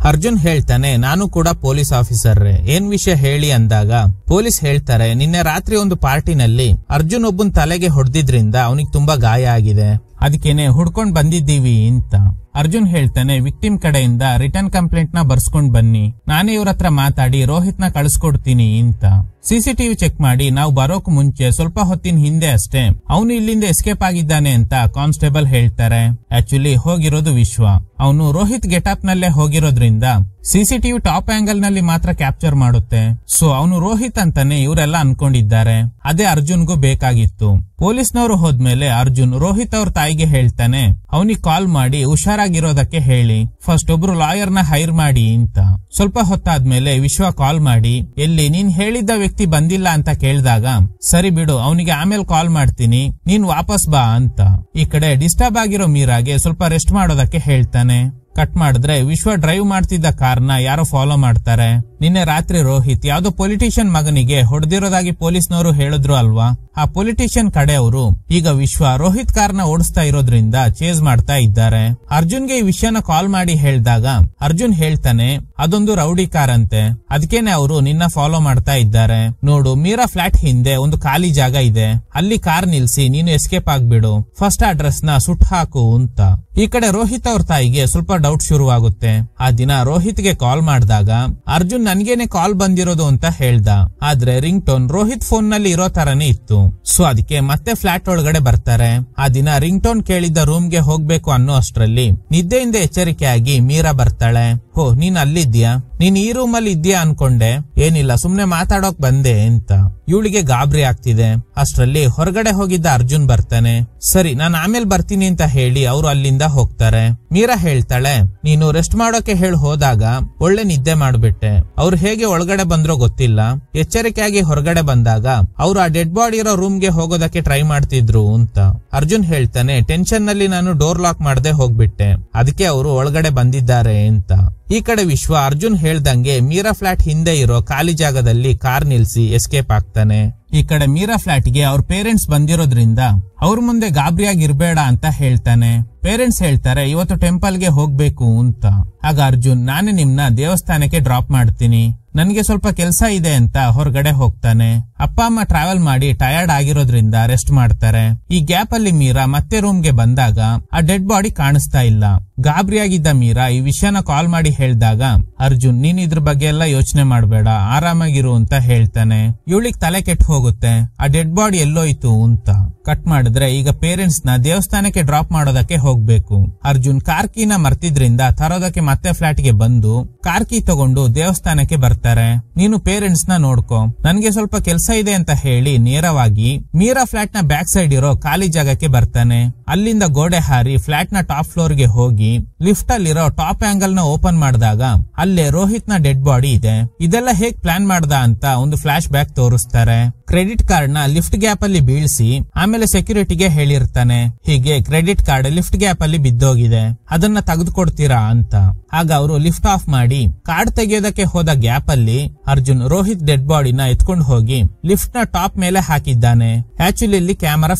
ಅರ್ಜುನ್ ಹೇಳ್ತಾನೆ ನಾನು ಕೂಡ ಪೊಲೀಸ್ ಆಫೀಸರ್, ಏನ್ ವಿಷಯ ಹೇಳಿ ಅಂದಾಗ ಪೊಲೀಸ್ ಹೇಳ್ತಾರೆ ನಿನ್ನೆ ರಾತ್ರಿ ಒಂದು ಪಾರ್ಟಿನಲ್ಲಿ ಅರ್ಜುನ್ ಒಬ್ಬನ್ ತಲೆಗೆ ಹೊಡೆದಿದ್ರಿಂದ ಅವನಿಗೆ ತುಂಬಾ ಗಾಯ ಆಗಿದೆ, ಅದಕ್ಕೇನೆ ಹುಡ್ಕೊಂಡ್ ಬಂದಿದ್ದೀವಿ ಅಂತ. ಅರ್ಜುನ್ ಹೇಳ್ತಾನೆ ವಿಕ್ಟಿಮ್ ಕಡೆಯಿಂದ ರಿಟರ್ನ್ ಕಂಪ್ಲೇಂಟ್ ನ ಬರ್ಸ್ಕೊಂಡ್ ಬನ್ನಿ, ನಾನೇ ಇವ್ರ ಹತ್ರ ಮಾತಾಡಿ ರೋಹಿತ್ ನ ಕಳಿಸ್ಕೊಡ್ತೀನಿ ಅಂತ. ಸಿಸಿಟಿವಿ ಚೆಕ್ ಮಾಡಿ ನಾವು ಬರೋಕ್ ಮುಂಚೆ ಸ್ವಲ್ಪ ಹೊತ್ತಿನ ಹಿಂದೆ ಅಷ್ಟೇ ಅವನು ಇಲ್ಲಿಂದ ಎಸ್ಕೇಪ್ ಆಗಿದ್ದಾನೆ ಅಂತ ಕಾನ್ಸ್ಟೇಬಲ್ ಹೇಳ್ತಾರೆ. ಆಕ್ಚುಲಿ ಹೋಗಿರೋದು ವಿಶ್ವ. ಅವನು ರೋಹಿತ್ ಗೆಟಪ್ ನಲ್ಲೇ ಹೋಗಿರೋದ್ರಿಂದ ಸಿಸಿಟಿವಿ ಟಾಪ್ ಆಂಗಲ್ ನಲ್ಲಿ ಮಾತ್ರ ಕ್ಯಾಪ್ಚರ್ ಮಾಡುತ್ತೆ. ಸೊ ಅವನು ರೋಹಿತ್ ಅಂತಾನೆ ಇವರೆಲ್ಲ ಅನ್ಕೊಂಡಿದ್ದಾರೆ. ಅದೇ ಅರ್ಜುನ್ಗೂ ಬೇಕಾಗಿತ್ತು. ಪೊಲೀಸ್ನವರು ಹೋದ್ಮೇಲೆ ಅರ್ಜುನ್ ರೋಹಿತ್ ಅವ್ರ ತಾಯಿಗೆ ಹೇಳ್ತಾನೆ ಅವನಿಗೆ ಕಾಲ್ ಮಾಡಿ ಹುಷಾರಾಗಿರೋದಕ್ಕೆ ಹೇಳಿ, ಫಸ್ಟ್ ಒಬ್ರು ಲಾಯರ್ ನ ಹೈರ್ ಮಾಡಿ ಅಂತ. ಸ್ವಲ್ಪ ಹೊತ್ತಾದ್ಮೇಲೆ ವಿಶ್ವ ಕಾಲ್ ಮಾಡಿ ಎಲ್ಲಿ ನೀನ್ ಹೇಳಿದ್ದ ವ್ಯಕ್ತಿ ಬಂದಿಲ್ಲ ಅಂತ ಕೇಳಿದಾಗ ಸರಿ ಬಿಡು ಅವನಿಗೆ ಆಮೇಲೆ ಕಾಲ್ ಮಾಡ್ತೀನಿ, ನೀನ್ ವಾಪಸ್ ಬಾ ಅಂತ. ಈ ಕಡೆ ಡಿಸ್ಟರ್ಬ್ ಆಗಿರೋ ಮೀರಾಗೆ ಸ್ವಲ್ಪ ರೆಸ್ಟ್ ಮಾಡೋದಕ್ಕೆ ಹೇಳ್ತಾನೆ. ಕಟ್ ಮಾಡಿದ್ರೆ ವಿಶ್ವ ಡ್ರೈವ್ ಮಾಡ್ತಿದ್ದ ಕಾರ್ನ ಯಾರೋ ಫಾಲೋ ಮಾಡ್ತಾರೆ. ನಿನ್ನೆ ರಾತ್ರಿ ರೋಹಿತ್ ಯಾವ್ದೋ ಪೊಲಿಟಿಷಿಯನ್ ಮಗನಿಗೆ ಹೊಡೆದಿರೋದಾಗಿ ಪೊಲೀಸ್ನವರು ಹೇಳಿದ್ರು ಅಲ್ವಾ, ಆ ಪೊಲಿಟಿಷಿಯನ್ ಕಡೆಯವರು ಈಗ ವಿಶ್ವ ರೋಹಿತ್ ಕಾರ್ನ ಓಡಿಸ್ತಾ ಇರೋದ್ರಿಂದ ಚೇಸ್ ಮಾಡ್ತಾ ಇದ್ದಾರೆ. ಅರ್ಜುನ್ಗೆ ಈ ವಿಷಯನ ಕಾಲ್ ಮಾಡಿ ಹೇಳಿದಾಗ ಅರ್ಜುನ್ ಹೇಳ್ತಾನೆ ಅದೊಂದು ರೌಡಿ ಕಾರ್ ಅಂತೆ, ಅದಕ್ಕೇನೆ ಅವರು ನಿನ್ನ ಫಾಲೋ ಮಾಡ್ತಾ ಇದ್ದಾರೆ. ನೋಡು ಮೀರಾ ಫ್ಲಾಟ್ ಹಿಂದೆ ಒಂದು ಖಾಲಿ ಜಾಗ ಇದೆ, ಅಲ್ಲಿ ಕಾರ್ ನಿಲ್ಸಿ ನೀನು ಎಸ್ಕೇಪ್ ಆಗ್ಬಿಡು, ಫಸ್ಟ್ ಆ ಡ್ರೆಸ್ ನ ಸುಟ್ ಹಾಕು ಅಂತ. ಈ ಕಡೆ ರೋಹಿತ್ ಅವ್ರ ತಾಯಿಗೆ ಸ್ವಲ್ಪ ಡೌಟ್ ಶುರುವಾಗುತ್ತೆ. ಆ ದಿನ ರೋಹಿತ್ ಗೆ ಕಾಲ್ ಮಾಡಿದಾಗ ಅರ್ಜುನ್ ನನ್ಗೇನೆ ಕಾಲ್ ಬಂದಿರೋದು ಅಂತ ಹೇಳ್ದ, ಆದ್ರೆ ರಿಂಗ್ ಟೋನ್ ರೋಹಿತ್ ಫೋನ್ ನಲ್ಲಿ ಇರೋ ತರನೇ ಇತ್ತು. ಸೊ ಅದಕ್ಕೆ ಮತ್ತೆ ಫ್ಲಾಟ್ ಒಳಗಡೆ ಬರ್ತಾರೆ. ಆ ದಿನ ರಿಂಗ್ ಟೋನ್ ಕೇಳಿದ್ದ ರೂಮ್ ಗೆ ಹೋಗ್ಬೇಕು ಅನ್ನೋ ಅಷ್ಟ್ರಲ್ಲಿ ನಿದ್ದೆಯಿಂದ ಎಚ್ಚರಿಕೆಯಾಗಿ ಮೀರಾ ಬರ್ತಾಳೆ. ಹೋ ನೀನ್ ಅಲ್ಲಿದ್ಯಾ, ನೀನ್ ಈ ರೂಮ್ ಅಲ್ಲಿ ಇದ್ಯಾ ಅನ್ಕೊಂಡೆ, ಏನಿಲ್ಲ ಸುಮ್ನೆ ಮಾತಾಡೋಕ್ ಬಂದೆ ಅಂತ. ಇವಳಿಗೆ ಗಾಬರಿ ಆಗ್ತಿದೆ. ಅಷ್ಟ್ರಲ್ಲಿ ಹೊರಗಡೆ ಹೋಗಿದ್ದ ಅರ್ಜುನ್ ಬರ್ತಾನೆ. ಸರಿ ನಾನು ಆಮೇಲೆ ಬರ್ತೀನಿ ಅಂತ ಹೇಳಿ ಅವರು ಅಲ್ಲಿಂದ ಹೋಗ್ತಾರೆ. ಮೀರಾ ಹೇಳ್ತಾಳೆ ನೀನು ರೆಸ್ಟ್ ಮಾಡೋಕೆ ಹೇಳಿ ಹೋದಾಗ ಒಳ್ಳೆ ನಿದ್ದೆ ಮಾಡ್ಬಿಟ್ಟೆ, ಅವ್ರು ಹೇಗೆ ಒಳಗಡೆ ಬಂದ್ರೋ ಗೊತ್ತಿಲ್ಲ, ಎಚ್ಚರಿಕೆಯಾಗಿ ಹೊರಗಡೆ ಬಂದಾಗ ಅವ್ರು ಆ ಡೆಡ್ ಬಾಡಿ ಇರೋ ರೂಮ್ ಗೆ ಹೋಗೋದಕ್ಕೆ ಟ್ರೈ ಮಾಡ್ತಿದ್ರು ಅಂತ. ಅರ್ಜುನ್ ಹೇಳ್ತಾನೆ ಟೆನ್ಷನ್ ನಲ್ಲಿ ನಾನು ಡೋರ್ ಲಾಕ್ ಮಾಡದೆ ಹೋಗ್ಬಿಟ್ಟೆ, ಅದಕ್ಕೆ ಅವರು ಒಳಗಡೆ ಬಂದಿದ್ದಾರೆ ಅಂತ. ಈ ಕಡೆ ವಿಶ್ವ ಅರ್ಜುನ್ ಹೇಳ್ದಂಗೆ ಮೀರಾ ಫ್ಲಾಟ್ ಹಿಂದೆ ಇರೋ ಖಾಲಿ ಜಾಗದಲ್ಲಿ ಕಾರ್ ನಿಲ್ಸಿ ಎಸ್ಕೇಪ್ ಆಗ್ತಾನೆ. ಈ ಕಡೆ ಮೀರಾ ಫ್ಲಾಟ್ ಗೆ ಅವ್ರ ಪೇರೆಂಟ್ಸ್ ಬಂದಿರೋದ್ರಿಂದ ಅವ್ರ ಮುಂದೆ ಗಾಬರಿಯಾಗಿರ್ಬೇಡ ಅಂತ ಹೇಳ್ತಾನೆ. ಪೇರೆಂಟ್ಸ್ ಹೇಳ್ತಾರೆ ಇವತ್ತು ಟೆಂಪಲ್ಗೆ ಹೋಗ್ಬೇಕು ಅಂತ. ಆಗ ಅರ್ಜುನ್ ನಾನೇ ನಿಮ್ನ ದೇವಸ್ಥಾನಕ್ಕೆ ಡ್ರಾಪ್ ಮಾಡ್ತೀನಿ, ನನ್ಗೆ ಸ್ವಲ್ಪ ಕೆಲ್ಸ ಇದೆ ಅಂತ ಹೊರಗಡೆ ಹೋಗ್ತಾನೆ. ಅಪ್ಪ ಅಮ್ಮ ಟ್ರಾವೆಲ್ ಮಾಡಿ ಟಯರ್ಡ್ ಆಗಿರೋದ್ರಿಂದ ರೆಸ್ಟ್ ಮಾಡ್ತಾರೆ. ಈ ಗ್ಯಾಪ್ ಅಲ್ಲಿ ಮೀರಾ ಮತ್ತೆ ರೂಮ್ಗೆ ಬಂದಾಗ ಆ ಡೆಡ್ ಬಾಡಿ ಕಾಣಿಸ್ತಾ ಇಲ್ಲ. ಗಾಬರಿಯಾಗಿದ್ದ ಮೀರಾ ಈ ವಿಷಯನ ಕಾಲ್ ಮಾಡಿ ಹೇಳ್ದಾಗ ಅರ್ಜುನ್ ನೀನ್ ಇದ್ರ ಬಗ್ಗೆ ಎಲ್ಲ ಯೋಚನೆ ಮಾಡ್ಬೇಡ, ಆರಾಮಾಗಿರು ಅಂತ ಹೇಳ್ತಾನೆ. ಇವಳಿಗೆ ತಲೆ ಕೆಟ್ಟು ಹೋಗುತ್ತೆ, ಆ ಡೆಡ್ ಬಾಡಿ ಎಲ್ಲೋಯ್ತು ಅಂತ. ಕಟ್ ಮಾಡಿದ್ರೆ ಈಗ ಪೇರೆಂಟ್ಸ್ ನ ದೇವಸ್ಥಾನಕ್ಕೆ ಡ್ರಾಪ್ ಮಾಡೋದಕ್ಕೆ ಹೋಗ್ಬೇಕು. ಅರ್ಜುನ್ ಕಾರ್ ಕೀನ ಮರ್ತಿದ್ರಿಂದ ತರೋದಕ್ಕೆ ಮತ್ತೆ ಫ್ಲಾಟ್ ಗೆ ಬಂದು ಕಾರ್ ಕೀ ತಗೊಂಡು ದೇವಸ್ಥಾನಕ್ಕೆ ಬರ್ತಾರೆ. ನೀನು ಪೇರೆಂಟ್ಸ್ ನ ನೋಡ್ಕೊ, ನನ್ಗೆ ಸ್ವಲ್ಪ ಕೆಲ್ಸ ಇದೆ ಅಂತ ಹೇಳಿ ನೇರವಾಗಿ ಮೀರಾ ಫ್ಲಾಟ್ ನ ಬ್ಯಾಕ್ ಸೈಡ್ ಇರೋ ಖಾಲಿ ಜಾಗಕ್ಕೆ ಬರ್ತಾನೆ. ಅಲ್ಲಿಂದ ಗೋಡೆ ಹಾರಿ ಫ್ಲಾಟ್ ನ ಟಾಪ್ ಫ್ಲೋರ್ ಗೆ ಹೋಗಿ ಲಿಫ್ಟ್ ಅಲ್ಲಿರೋ ಟಾಪ್ ಆಂಗಲ್ ನ ಓಪನ್ ಮಾಡಿದಾಗ ಅಲ್ಲೇ ರೋಹಿತ್ ನ ಡೆಡ್ ಬಾಡಿ ಇದೆ. ಇದೆಲ್ಲ ಹೇಗ್ ಪ್ಲಾನ್ ಮಾಡ್ದ ಅಂತ ಒಂದು ಫ್ಲಾಶ್ ಬ್ಯಾಕ್ ತೋರಿಸ್ತಾರೆ. ಕ್ರೆಡಿಟ್ ಕಾರ್ಡ್ ನ ಲಿಫ್ಟ್ ಗ್ಯಾಪ್ ಅಲ್ಲಿ ಬೀಳ್ಸಿ ಆಮೇಲೆ ಸೆಕ್ಯೂರಿಟಿಗೆ ಹೇಳಿರ್ತಾನೆ, ಹೀಗೆ ಕ್ರೆಡಿಟ್ ಕಾರ್ಡ್ ಲಿಫ್ಟ್ ಗ್ಯಾಪ್ ಅಲ್ಲಿ ಬಿದ್ದೋಗಿದೆ, ಅದನ್ನ ತೆಗೆದುಕೊಡ್ತೀರಾ ಅಂತ. ಆಗ ಅವರು ಲಿಫ್ಟ್ ಆಫ್ ಮಾಡಿ ಕಾರ್ಡ್ ತೆಗೆಯೋದಕ್ಕೆ ಹೋದ ಗ್ಯಾಪ್ ಅಲ್ಲಿ ಅರ್ಜುನ್ ರೋಹಿತ್ ಡೆಡ್ ಬಾಡಿನ ಎತ್ಕೊಂಡು ಹೋಗಿ ಲಿಫ್ಟ್ ನ ಟಾಪ್ ಮೇಲೆ ಹಾಕಿದ್ದಾನೆ. ಆಕ್ಚುಲಿ ಇಲ್ಲಿ ಕ್ಯಾಮರಾ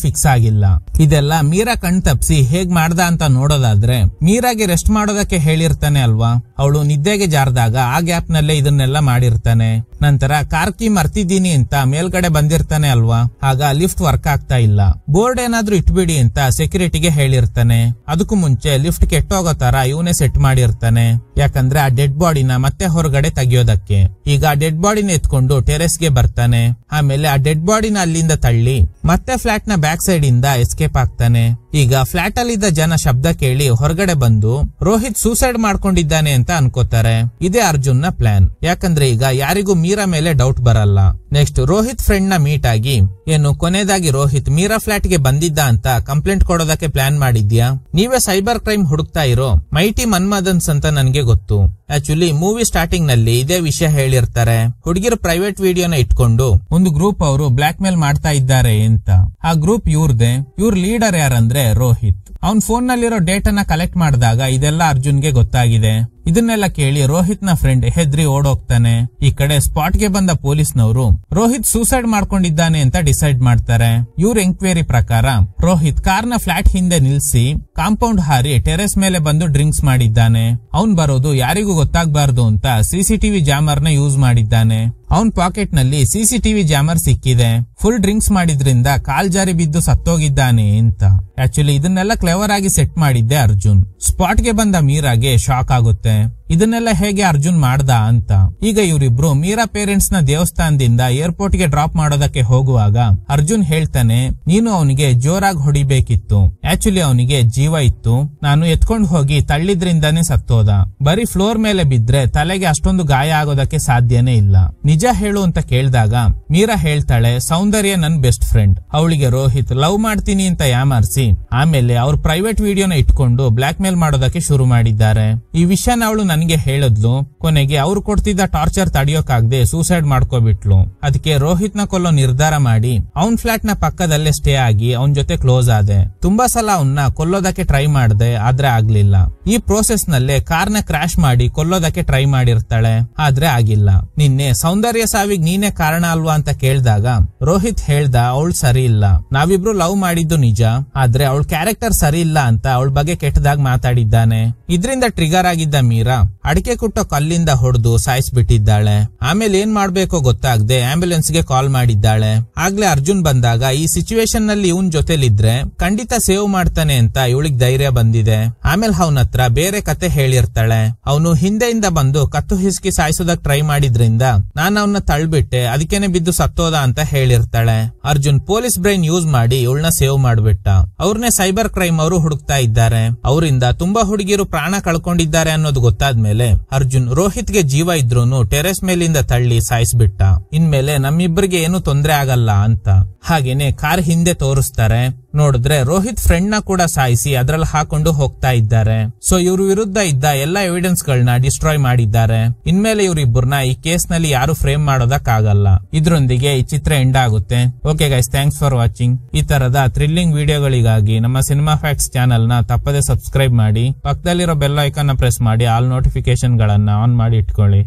ಫಿಕ್ಸ್ ಆಗಿಲ್ಲ. ಇದೆಲ್ಲ ಮೀರಾ ಕಣ್ ತಪ್ಸಿ ಹೇಗ್ ಮಾಡ್ದ ಅಂತ ನೋಡೋದಾದ್ರೆ ಮೀರಾಗೆ ರೆಸ್ಟ್ ಮಾಡೋದಕ್ಕೆ ಹೇಳಿರ್ತಾನೆ ಅಲ್ವಾ, ಅವಳು ನಿದ್ದೆಗೆ ಜಾರದಾಗ ಆ ಗ್ಯಾಪ್ ನಲ್ಲೇ ಇದನ್ನೆಲ್ಲ ಮಾಡಿರ್ತಾನೆ. ನಂತರ ಕಾರ್ ಕೀ ಮರ್ತಿದ್ದೀನಿ ಅಂತ ಮೇಲ್ಗಡೆ ಬಂದಿರ್ತಾನೆ ಅಲ್ವಾ, ಆಗ ಲಿಫ್ಟ್ ವರ್ಕ್ ಆಗ್ತಾ ಇಲ್ಲ. ಬೋರ್ಡ್ ಏನಾದ್ರೂ ಇಟ್ಬಿಡಿ ಅಂತ ಸೆಕ್ಯೂರಿಟಿಗೆ ಹೇಳಿರ್ತಾನೆ. ಅದಕ್ಕೂ ಮುಂಚೆ ಲಿಫ್ಟ್ ಕೆಟ್ಟೋಗೋ ತರ ಇವನೇ ಸೆಟ್ ಮಾಡಿರ್ತಾನೆ, ಯಾಕಂದ್ರೆ ಆ ಡೆಡ್ ಬಾಡಿನ ಮತ್ತೆ ಹೊರಗಡೆ ತೆಗಿಯೋದಕ್ಕೆ. ಈಗ ಆ ಡೆಡ್ ಬಾಡಿನ ಎತ್ಕೊಂಡು ಟೆರೆಸ್ ಗೆ ಬರ್ತಾನೆ. ಆಮೇಲೆ ಆ ಡೆಡ್ ಬಾಡಿನ ಅಲ್ಲಿಂದ ತಳ್ಳಿ ಮತ್ತೆ ಫ್ಲಾಟ್ ನ ಬ್ಯಾಕ್ ಸೈಡ್ ಇಂದ ಎಸ್ಕೇಪ್ ಆಗ್ತಾನೆ. ಈಗ ಫ್ಲಾಟ್ ಅಲ್ಲಿದ್ದ ಜನ ಶಬ್ದ ಕೇಳಿ ಹೊರಗಡೆ ಬಂದು ರೋಹಿತ್ ಸೂಸೈಡ್ ಮಾಡ್ಕೊಂಡಿದ್ದಾನೆ ಅಂತ ಅನ್ಕೋತಾರೆ. ಇದೇ ಅರ್ಜುನ್ ನ ಪ್ಲಾನ್, ಯಾಕಂದ್ರೆ ಈಗ ಯಾರಿಗೂ ಮೀರಾ ಮೇಲೆ ಡೌಟ್ ಬರಲ್ಲ. ನೆಕ್ಸ್ಟ್ ರೋಹಿತ್ ಫ್ರೆಂಡ್ ನ ಮೀಟ್ ಆಗಿ ಏನು ಕೊನೆದಾಗಿ ರೋಹಿತ್ ಮೀರಾ ಫ್ಲಾಟ್ ಗೆ ಬಂದಿದ್ದ ಅಂತ ಕಂಪ್ಲೇಂಟ್ ಕೊಡೋದಕ್ಕೆ ಪ್ಲಾನ್ ಮಾಡಿದ್ಯಾ, ನೀವೇ ಸೈಬರ್ ಕ್ರೈಮ್ ಹುಡುಕ್ತಾ ಇರೋ ಮೈಟಿ ಮನ್ಮದನ್ಸ್ ಅಂತ ನನ್ಗೆ ಗೊತ್ತು. ಆಕ್ಚುಲಿ ಮೂವಿ ಸ್ಟಾರ್ಟಿಂಗ್ ನಲ್ಲಿ ಇದೇ ವಿಷಯ ಹೇಳಿರ್ತಾರೆ. ಹುಡುಗಿರ ಪ್ರೈವೇಟ್ ವಿಡಿಯೋನ ಇಟ್ಕೊಂಡು ಒಂದು ಗ್ರೂಪ್ ಅವರು ಬ್ಲಾಕ್ ಮೇಲ್ ಮಾಡ್ತಾ ಇದ್ದಾರೆ ಅಂತ. ಆ ಗ್ರೂಪ್ ಇವ್ರದೇ. ಇವ್ರ ಲೀಡರ್ ಯಾರಂದ್ರೆ ರೋಹಿತ್. ಅವನ್ ಫೋನ್ ನಲ್ಲಿರೋ ಡೇಟನ್ನ ಕಲೆಕ್ಟ್ ಮಾಡಿದಾಗ ಇದೆಲ್ಲ ಅರ್ಜುನ್ಗೆ ಗೊತ್ತಾಗಿದೆ. ಇದನ್ನೆಲ್ಲ ಕೇಳಿ ರೋಹಿತ್ ನ ಫ್ರೆಂಡ್ ಹೆದ್ರಿ ಓಡೋಗ್ತಾನೆ. ಈ ಕಡೆ ಸ್ಪಾಟ್ ಗೆ ಬಂದ ಪೊಲೀಸ್ನವರು ರೋಹಿತ್ ಸೂಸೈಡ್ ಮಾಡ್ಕೊಂಡಿದ್ದಾನೆ ಅಂತ ಡಿಸೈಡ್ ಮಾಡ್ತಾರೆ. ಇವ್ರ ಎಂಕ್ವೈರಿ ಪ್ರಕಾರ ರೋಹಿತ್ ಕಾರ್ನ ಫ್ಲಾಟ್ ಹಿಂದೆ ನಿಲ್ಸಿ ಕಾಂಪೌಂಡ್ ಹಾರಿ ಟೆರೆಸ್ ಮೇಲೆ ಬಂದು ಡ್ರಿಂಕ್ಸ್ ಮಾಡಿದ್ದಾನೆ. ಅವನ್ ಬರೋದು ಯಾರಿಗೂ ಗೊತ್ತಾಗಬಾರ್ದು ಅಂತ ಸಿಸಿಟಿವಿ ಜಾಮರ್ ನ ಯೂಸ್ ಮಾಡಿದ್ದಾನೆ. ಅವನ್ ಪಾಕೆಟ್ ನಲ್ಲಿ ಸಿಸಿಟಿವಿ ಜಾಮರ್ ಸಿಕ್ಕಿದೆ. ಫುಲ್ ಡ್ರಿಂಕ್ಸ್ ಮಾಡಿದ್ರಿಂದ ಕಾಲ್ ಜಾರಿ ಬಿದ್ದು ಸತ್ತೋಗಿದ್ದಾನೆ ಅಂತ. ಆಕ್ಚುಲಿ ಇದನ್ನೆಲ್ಲ ಕ್ಲೆವರ್ ಆಗಿ ಸೆಟ್ ಮಾಡಿದ್ದೆ ಅರ್ಜುನ್. ಸ್ಪಾಟ್ ಗೆ ಬಂದ ಮೀರಾಗೆ ಶಾಕ್ ಆಗುತ್ತೆ, ಇದನ್ನೆಲ್ಲ ಹೇಗೆ ಅರ್ಜುನ್ ಮಾಡ್ದ ಅಂತ. ಈಗ ಇವರಿಬ್ರು ಮೀರಾ ಪೇರೆಂಟ್ಸ್ ನ ದೇವಸ್ಥಾನದಿಂದ ಏರ್ಪೋರ್ಟ್ ಗೆ ಡ್ರಾಪ್ ಮಾಡೋದಕ್ಕೆ ಹೋಗುವಾಗ ಅರ್ಜುನ್ ಹೇಳ್ತಾನೆ, ನೀನು ಅವನಿಗೆ ಜೋರಾಗಿ ಹೊಡಿಬೇಕಿತ್ತು, ಆಕ್ಚುಲಿ ಅವನಿಗೆ ಜೀವ ಇತ್ತು, ನಾನು ಎತ್ಕೊಂಡು ಹೋಗಿ ತಳ್ಳಿದ್ರಿಂದಾನೇ ಸತ್ತೋದ. ಬರೀ ಫ್ಲೋರ್ ಮೇಲೆ ಬಿದ್ರೆ ತಲೆಗೆ ಅಷ್ಟೊಂದು ಗಾಯ ಆಗೋದಕ್ಕೆ ಸಾಧ್ಯನೇ ಇಲ್ಲ. ನಿಜ ಹೇಳು ಅಂತ ಕೇಳಿದಾಗ ಮೀರಾ ಹೇಳ್ತಾಳೆ, ಸೌಂದರ್ಯ ನನ್ ಬೆಸ್ಟ್ ಫ್ರೆಂಡ್, ಅವಳಿಗೆ ರೋಹಿತ್ ಲವ್ ಮಾಡ್ತೀನಿ ಅಂತ ಯಾಮಾರಿಸಿ ಆಮೇಲೆ ಅವ್ರ ಪ್ರೈವೇಟ್ ವಿಡಿಯೋನ ಇಟ್ಕೊಂಡು ಬ್ಲಾಕ್ ಮೇಲ್ ಮಾಡೋದಕ್ಕೆ ಶುರು ಮಾಡಿದ್ದಾರೆ. ಈ ವಿಷಯನ ಅವಳು ನನಗೆ ಹೇಳಿದ್ಲು. ಕೊನೆಗೆ ಅವ್ರು ಕೊಡ್ತಿದ್ದ ಟಾರ್ಚರ್ ತಡೆಯೋಕಾಗದೆ ಸೂಸೈಡ್ ಮಾಡ್ಕೋಬಿಟ್ಲು. ಅದಕ್ಕೆ ರೋಹಿತ್ ನ ಕೊಲ್ಲೋ ನಿರ್ಧಾರ ಮಾಡಿ ಅವನ್ ಫ್ಲಾಟ್ ನ ಪಕ್ಕದಲ್ಲೇ ಸ್ಟೇ ಆಗಿ ಅವನ್ ಜೊತೆ ಕ್ಲೋಸ್ ಆದೆ. ತುಂಬಾ ಸಲ ಅವನ್ನ ಕೊಲ್ಲೋದಕ್ಕೆ ಟ್ರೈ ಮಾಡ್ದೆ, ಆದ್ರೆ ಆಗ್ಲಿಲ್ಲ. ಈ ಪ್ರೋಸೆಸ್ ನಲ್ಲೇ ಕಾರ್ನ ಕ್ರಾಶ್ ಮಾಡಿ ಕೊಲ್ಲೋದಕ್ಕೆ ಟ್ರೈ ಮಾಡಿರ್ತಾಳೆ, ಆದ್ರೆ ಆಗಿಲ್ಲ. ನಿನ್ನೆ ಸೌಂದರ್ಯ ಸಾವಿಗೆ ನೀನೇ ಕಾರಣ ಅಲ್ವಾ ಅಂತ ಕೇಳಿದಾಗ ರೋಹಿತ್ ಹೇಳ್ದ, ಅವಳು ಸರಿ ಇಲ್ಲ, ನಾವಿಬ್ರು ಲವ್ ಮಾಡಿದ್ದು ನಿಜ, ಆದ್ರೆ ಅವಳ ಕ್ಯಾರೆಕ್ಟರ್ ಸರಿ ಇಲ್ಲ ಅಂತ ಅವಳ ಬಗ್ಗೆ ಕೆಟ್ಟದಾಗ ಮಾತಾಡಿದ್ದಾನೆ. ಇದರಿಂದ ಟ್ರಿಗರ್ ಆಗಿದ್ದ ಮೀರಾ ಅಡಿಕೆ ಕುಟ್ಟೋ ಕಲ್ಲಿಂದ ಹೊಡೆದು ಸಾಯಿಸ್ಬಿಟ್ಟಿದ್ದಾಳೆ. ಆಮೇಲೆ ಏನ್ ಮಾಡ್ಬೇಕೋ ಗೊತ್ತಾಗದೆ ಆಂಬ್ಯುಲೆನ್ಸ್ ಗೆ ಕಾಲ್ ಮಾಡಿದ್ದಾಳೆ. ಆಗ್ಲೇ ಅರ್ಜುನ್ ಬಂದಾಗ ಈ ಸಿಚುವೇಶನ್ ನಲ್ಲಿ ಇವನ್ ಜೊತೆಲಿದ್ರೆ ಖಂಡಿತ ಸೇವ್ ಮಾಡ್ತಾನೆ ಅಂತ ಇವಳಿಗೆ ಧೈರ್ಯ ಬಂದಿದೆ. ಆಮೇಲೆ ಅವನ ಹತ್ರ ಬೇರೆ ಕತೆ ಹೇಳಿರ್ತಾಳೆ. ಅವನು ಹಿಂದೆಯಿಂದ ಬಂದು ಕತ್ತು ಹಿಸ್ಕಿ ಸಾಯಿಸೋದಕ್ ಟ್ರೈ ಮಾಡಿದ್ರಿಂದ ನಾನು ಅವನ್ನ ತಳ್ಬಿಟ್ಟೆ, ಅದಕ್ಕೇನೆ ಬಿದ್ದು ಸತ್ತೋದ ಅಂತ ಹೇಳಿರ್ತಾಳೆ. ಅರ್ಜುನ್ ಪೊಲೀಸ್ ಬ್ರೈನ್ ಯೂಸ್ ಮಾಡಿ ಇವಳನ್ನ ಸೇವ್ ಮಾಡ್ಬಿಟ್ಟ. ಅವ್ರನ್ನೇ ಸೈಬರ್ ಕ್ರೈಮ್ ಅವರು ಹುಡುಕ್ತಾ ಇದ್ದಾರೆ. ಅವರಿಂದ ತುಂಬಾ ಹುಡುಗಿರು ಪ್ರಾಣ ಕಳ್ಕೊಂಡಿದ್ದಾರೆ ಅನ್ನೋದು ಗೊತ್ತಾದ್ಮೇಲೆ ಅರ್ಜುನ್ ರೋಹಿತ್ ಗೆ ಜೀವ ಇದ್ರೂನು ಟೆರೆಸ್ ಮೇಲಿಂದ ತಳ್ಳಿ ಸಾಯಿಸ್ಬಿಟ್ಟ. ಇನ್ಮೇಲೆ ನಮ್ಮಿಬ್ಬರಿಗೆ ಏನು ತೊಂದ್ರೆ ಆಗಲ್ಲ ಅಂತ. ಹಾಗೇನೆ ಕಾರ್ ಹಿಂದೆ ತೋರಿಸ್ತಾರೆ. ನೋಡಿದ್ರೆ ರೋಹಿತ್ ಫ್ರೆಂಡ್ ನ ಕೂಡ ಸಾಯಿಸಿ ಅದ್ರಲ್ಲಿ ಹಾಕೊಂಡು ಹೋಗ್ತಾ ಇದ್ದಾರೆ. ಸೊ ಇವ್ರ ವಿರುದ್ಧ ಇದ್ದ ಎಲ್ಲಾ ಎವಿಡೆನ್ಸ್ ಗಳನ್ನ ಡಿಸ್ಟ್ರಾಯ್ ಮಾಡಿದ್ದಾರೆ. ಇನ್ಮೇಲೆ ಇವರಿಬ್ಬರನ್ನ ಈ ಕೇಸ್ ನಲ್ಲಿ ಯಾರು ಫ್ರೇಮ್ ಮಾಡೋದಕ್ಕಾಗಲ್ಲ. ಇದ್ರೊಂದಿಗೆ ಈ ಚಿತ್ರ ಎಂಡ್ ಆಗುತ್ತೆ. Okay guys, thanks for watching. ಈ ತರದ ಥ್ರಿಲ್ಲಿಂಗ್ ವಿಡಿಯೋಗಳಿಗಾಗಿ ನಮ್ಮ ಸಿನಿಮಾ ಫ್ಯಾಕ್ಟ್ಸ್ ಚಾನೆಲ್ ನ ತಪ್ಪದೆ ಸಬ್ಸ್ಕ್ರೈಬ್ ಮಾಡಿ. ಪಕ್ಕದಲ್ಲಿರೋ ಬೆಲ್ ಐಕಾನ್ ನ ಪ್ರೆಸ್ ಮಾಡಿ ಆಲ್ ನೋಟಿಫಿಕೇಶನ್ ಗಳನ್ನ ಆನ್ ಮಾಡಿ ಇಟ್ಕೊಳ್ಳಿ.